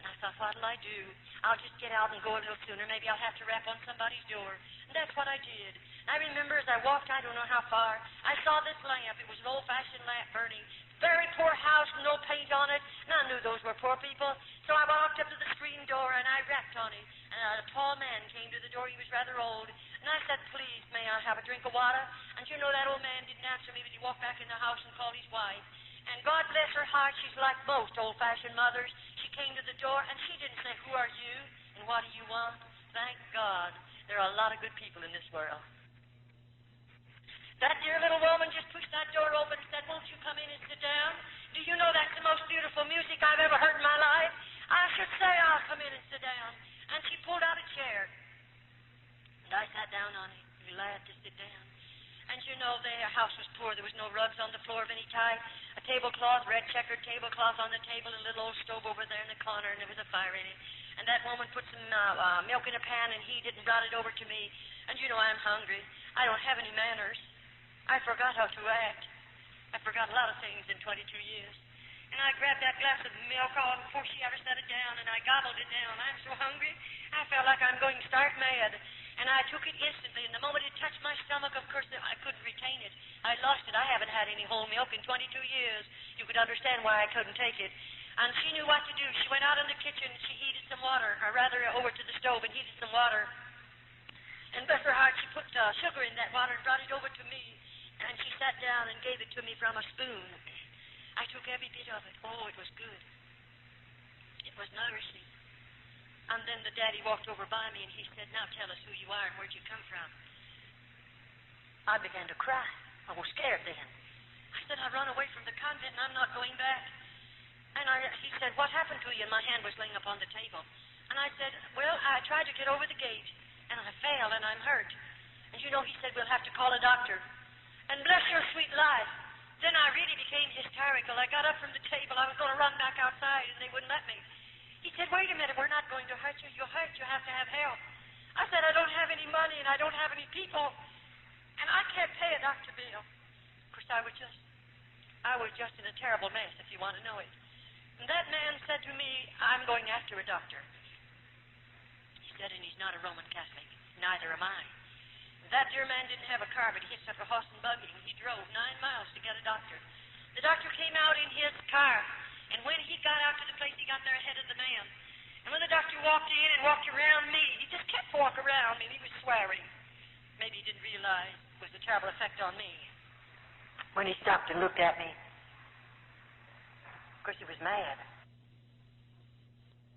And I thought, what'll I do? I'll just get out and go a little sooner. Maybe I'll have to rap on somebody's door. And that's what I did. I remember as I walked, I don't know how far, I saw this lamp. It was an old-fashioned lamp burning. Very poor house, no paint on it. And I knew those were poor people. So I walked up to the screen door, and I rapped on it. And a tall man came to the door. He was rather old. And I said, please, may I have a drink of water? And that old man didn't answer me, but he walked back in the house and called his wife. And God bless her heart, she's like most old-fashioned mothers. She came to the door, and she didn't say, who are you, and what do you want? Thank God, there are a lot of good people in this world. That dear little woman just pushed that door open and said, won't you come in and sit down? Do you know that's the most beautiful music I've ever heard in my life? I should say I'll come in and sit down. And she pulled out a chair. And I sat down on it, glad to sit down. And their house was poor. There was no rugs on the floor of any type. A tablecloth, red checkered tablecloth on the table, a little old stove over there in the corner, and there was a fire in it. And that woman put some milk in a pan and heated and brought it over to me. And I'm hungry. I don't have any manners. I forgot how to act. I forgot a lot of things in 22 years. And I grabbed that glass of milk all before she ever set it down, and I gobbled it down. I'm so hungry, I felt like I'm going stark mad. And I took it instantly, and the moment it touched my stomach, of course, I couldn't retain it. I lost it. I haven't had any whole milk in 22 years. You could understand why I couldn't take it. And she knew what to do. She went out in the kitchen, she heated some water, or rather over to the stove and heated some water. And bless her heart, she put sugar in that water and brought it over to me. And she sat down and gave it to me from a spoon. I took every bit of it. Oh, it was good. It was nourishing. And then the daddy walked over by me and he said, now tell us who you are and where'd you come from. I began to cry. I was scared then. I said, I run away from the convent and I'm not going back. And he said, what happened to you? And my hand was laying upon the table. And I said, well, I tried to get over the gate and I fell and I'm hurt. And you know, he said, we'll have to call a doctor. And bless your sweet life. Then I really became hysterical. I got up from the table. I was going to run back outside, and they wouldn't let me. He said, wait a minute, we're not going to hurt you. You're hurt. You have to have help. I said, I don't have any money, and I don't have any people, and I can't pay a doctor bill. Of course, I was just in a terrible mess, if you want to know it. And that man said to me, I'm going after a doctor. He said, and he's not a Roman Catholic. Neither am I. That dear man didn't have a car, but he took a horse and buggy, and he drove 9 miles to get a doctor. The doctor came out in his car, and when he got out to the place, he got there ahead of the man. And when the doctor walked in and walked around me, he just kept walking around me, and he was swearing. Maybe he didn't realize it was a terrible effect on me. When he stopped and looked at me, of course, he was mad.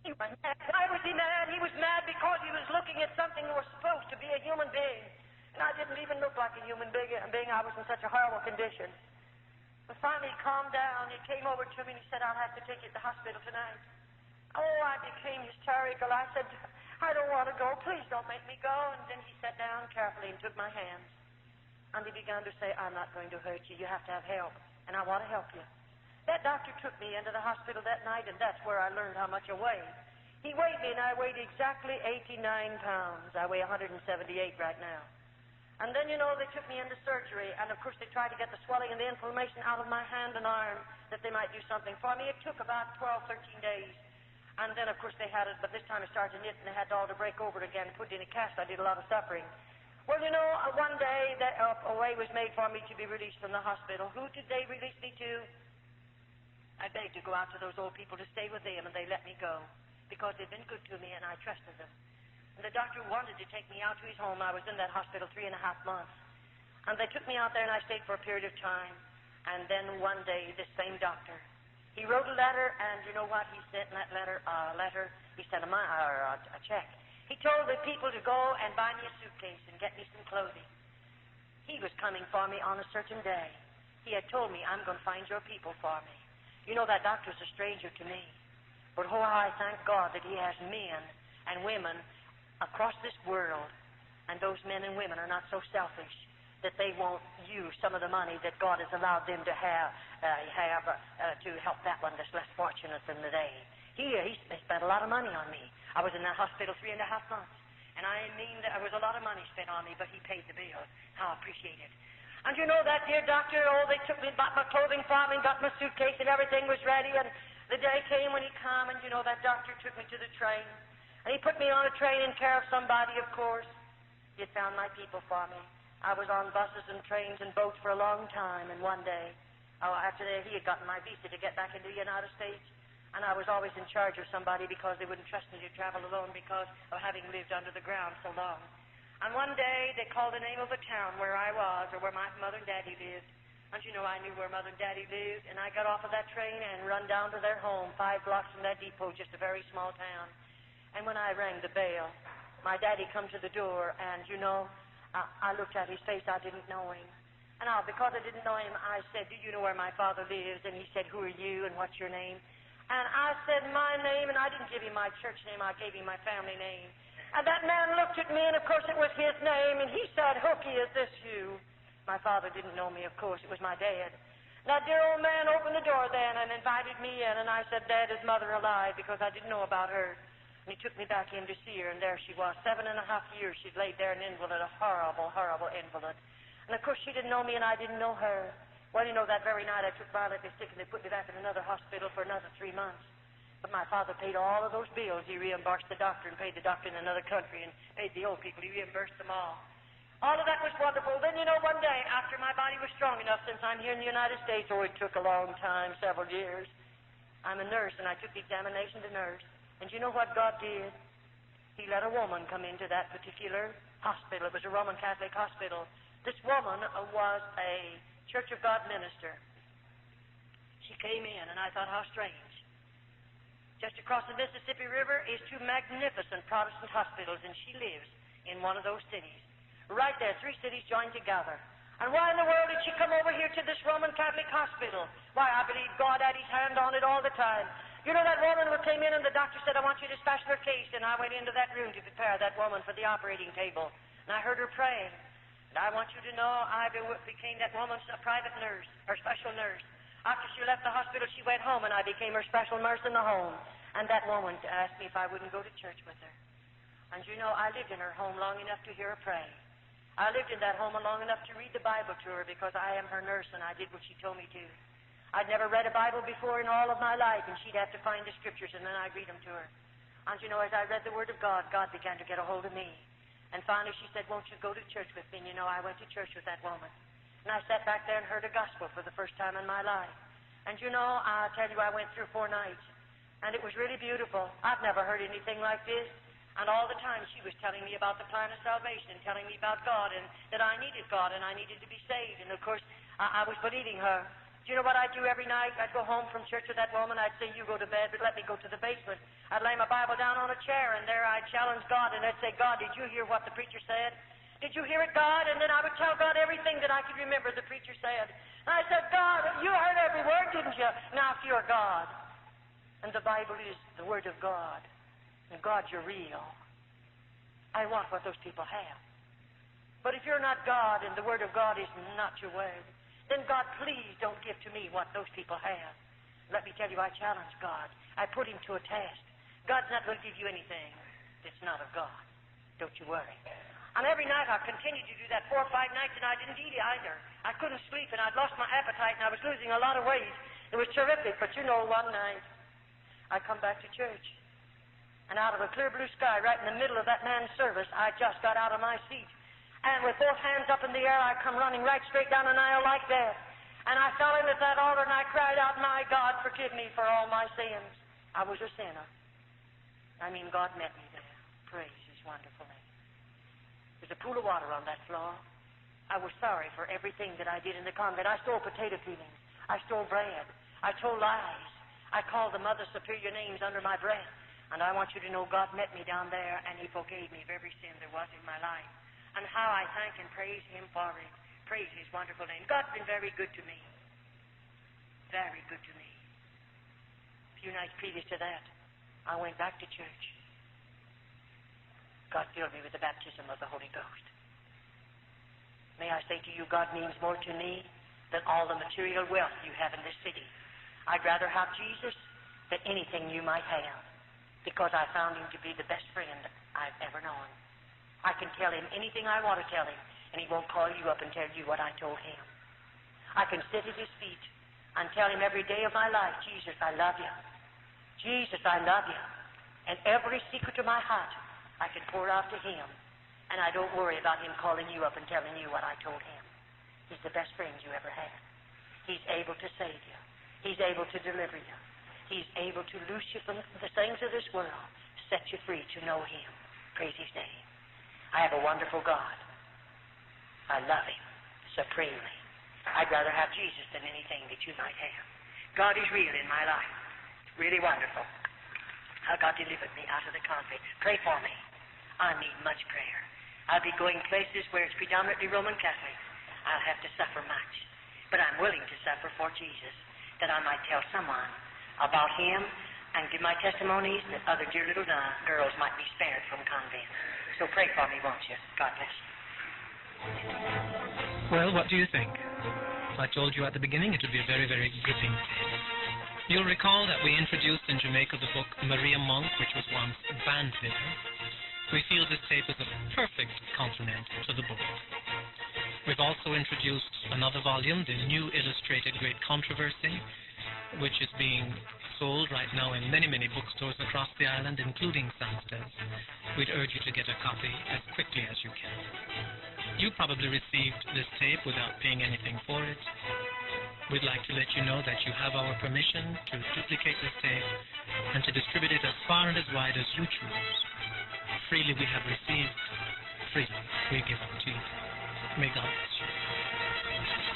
Why was he mad? He was mad because he was looking at something that was supposed to be a human being. And I didn't even look like a human being. I was in such a horrible condition. But finally he calmed down. He came over to me and he said, I'll have to take you to the hospital tonight. Oh, I became hysterical. I said, I don't want to go. Please don't make me go. And then he sat down carefully and took my hands. And he began to say, I'm not going to hurt you. You have to have help. And I want to help you. That doctor took me into the hospital that night, and that's where I learned how much I weighed. He weighed me, and I weighed exactly 89 pounds. I weigh 178 right now. And then, you know, they took me into surgery, and of course they tried to get the swelling and the inflammation out of my hand and arm, that they might do something for me. It took about 12, 13 days. And then, of course, they had it, but this time it started to knit, and they had all to break over it again and put it in a cast. I did a lot of suffering. Well, you know, one day a way was made for me to be released from the hospital. Who did they release me to? I begged to go out to those old people to stay with them, and they let me go because they'd been good to me, and I trusted them. And the doctor wanted to take me out to his home. I was in that hospital 3.5 months. And they took me out there, and I stayed for a period of time. And then one day, this same doctor, he wrote a letter, and you know what he sent in that letter? He sent a check. He told the people to go and buy me a suitcase and get me some clothing. He was coming for me on a certain day. He had told me, I'm going to find your people for me. You know, that doctor's a stranger to me. But oh, I thank God that he has men and women across this world, and those men and women are not so selfish that they won't use some of the money that God has allowed them to have to help that one that's less fortunate than they. He spent a lot of money on me. I was in that hospital 3.5 months, and I mean there was a lot of money spent on me, but he paid the bill. How I appreciate it. And you know that dear doctor, they took me, bought my clothing for me, got my suitcase, and everything was ready, and the day came when he came, and you know that doctor took me to the train. And he put me on a train in care of somebody, of course. He had found my people for me. I was on buses and trains and boats for a long time, and one day, after that, he had gotten my visa to get back into the United States, and I was always in charge of somebody because they wouldn't trust me to travel alone because of having lived under the ground so long. And one day, they called the name of a town where I was, or where my mother and daddy lived. And you know, I knew where mother and daddy lived, and I got off of that train and run down to their home, 5 blocks from that depot, just a very small town. And when I rang the bell, my daddy come to the door, and you know, I looked at his face. I didn't know him. And because I didn't know him, I said, do you know where my father lives? And he said, who are you, and what's your name? And I said my name, and I didn't give him my church name. I gave him my family name. And that man looked at me, and of course it was his name, and he said, Hooky, is this you? My father didn't know me, of course. It was my dad. That dear old man opened the door then and invited me in, and I said, Dad, is mother alive? Because I didn't know about her. And he took me back in to see her, and there she was. 7.5 years she'd laid there an invalid, a horrible, horrible invalid. And of course she didn't know me, and I didn't know her. Well, you know, that very night I took violently sick, and they put me back in another hospital for another 3 months. But my father paid all of those bills. He reimbursed the doctor and paid the doctor in another country and paid the old people. He reimbursed them all. All of that was wonderful. Then, you know, one day, after my body was strong enough, since I'm here in the United States, it took a long time, several years. I'm a nurse, and I took the examination to nurse. And you know what God did? He let a woman come into that particular hospital. It was a Roman Catholic hospital. This woman was a Church of God minister. She came in, and I thought, how strange. Just across the Mississippi River is two magnificent Protestant hospitals, and she lives in one of those cities. Right there, 3 cities joined together. And why in the world did she come over here to this Roman Catholic hospital? Why, I believe God had his hand on it all the time. You know, that woman who came in and the doctor said, I want you to dispatch her case, and I went into that room to prepare that woman for the operating table. And I heard her praying. And I want you to know I became that woman's private nurse, her special nurse. After she left the hospital, she went home, and I became her special nurse in the home. And that woman asked me if I wouldn't go to church with her. And you know, I lived in her home long enough to hear her pray. I lived in that home long enough to read the Bible to her because I am her nurse, and I did what she told me to. I'd never read a Bible before in all of my life, and she'd have to find the scriptures, and then I'd read them to her. And you know, as I read the Word of God, God began to get a hold of me. And finally she said, won't you go to church with me? And you know, I went to church with that woman. And I sat back there and heard a gospel for the first time in my life. And you know, I'll tell you, I went through 4 nights. And it was really beautiful. I've never heard anything like this. And all the time she was telling me about the plan of salvation, telling me about God, and that I needed God, and I needed to be saved. And of course, I was believing her. Do you know what I'd do every night? I'd go home from church with that woman. I'd say, you go to bed, but let me go to the basement. I'd lay my Bible down on a chair, and there I'd challenge God, and I'd say, God, did you hear what the preacher said? Did you hear it, God? And then I would tell God everything that I could remember the preacher said. And I said, God, you heard every word, didn't you? Now, if you're God, and the Bible is the Word of God, and God, you're real, I want what those people have. But if you're not God, and the Word of God is not your word, then God, please don't give to me what those people have. Let me tell you, I challenge God. I put him to a test. God's not going to give you anything that's not of God. Don't you worry. And every night I continued to do that 4 or 5 nights, and I didn't eat either. I couldn't sleep, and I'd lost my appetite, and I was losing a lot of weight. It was terrific. But you know, one night I come back to church, and out of a clear blue sky, right in the middle of that man's service, I just got out of my seat. And with both hands up in the air, I come running right straight down an aisle like that. And I fell in at that altar, and I cried out, my God, forgive me for all my sins. I was a sinner. I mean, God met me there. Praise his wonderful name. There's a pool of water on that floor. I was sorry for everything that I did in the convent. I stole potato peelings. I stole bread. I told lies. I called the Mother Superior names under my breath. And I want you to know God met me down there, and he forgave me of every sin there was in my life. And how I thank and praise him for it. Praise his wonderful name. God's been very good to me. Very good to me. A few nights previous to that, I went back to church. God filled me with the baptism of the Holy Ghost. May I say to you, God means more to me than all the material wealth you have in this city. I'd rather have Jesus than anything you might have, because I found him to be the best friend I've ever known. I can tell him anything I want to tell him, and he won't call you up and tell you what I told him. I can sit at his feet and tell him every day of my life, Jesus, I love you. Jesus, I love you. And every secret of my heart, I can pour out to him, and I don't worry about him calling you up and telling you what I told him. He's the best friend you ever had. He's able to save you. He's able to deliver you. He's able to loose you from the things of this world, set you free to know him. Praise his name. I have a wonderful God. I love him supremely. I'd rather have Jesus than anything that you might have. God is real in my life. It's really wonderful how God delivered me out of the convent. Pray for me. I need much prayer. I'll be going places where it's predominantly Roman Catholics. I'll have to suffer much. But I'm willing to suffer for Jesus, that I might tell someone about him and give my testimonies that other dear little girls might be spared from convent. So pray for me, won't you? God bless you. Well, what do you think? I told you at the beginning it would be a very, very gripping tape. You'll recall that we introduced in Jamaica the book Maria Monk, which was once banned there. We feel this tape is a perfect complement to the book. We've also introduced another volume, the New Illustrated Great Controversy, which is being sold right now in many, many bookstores across the island, including Sanstead. We'd urge you to get a copy as quickly as you can. You probably received this tape without paying anything for it. We'd like to let you know that you have our permission to duplicate this tape and to distribute it as far and as wide as you choose. Freely we have received, freely we give unto you. May God bless you.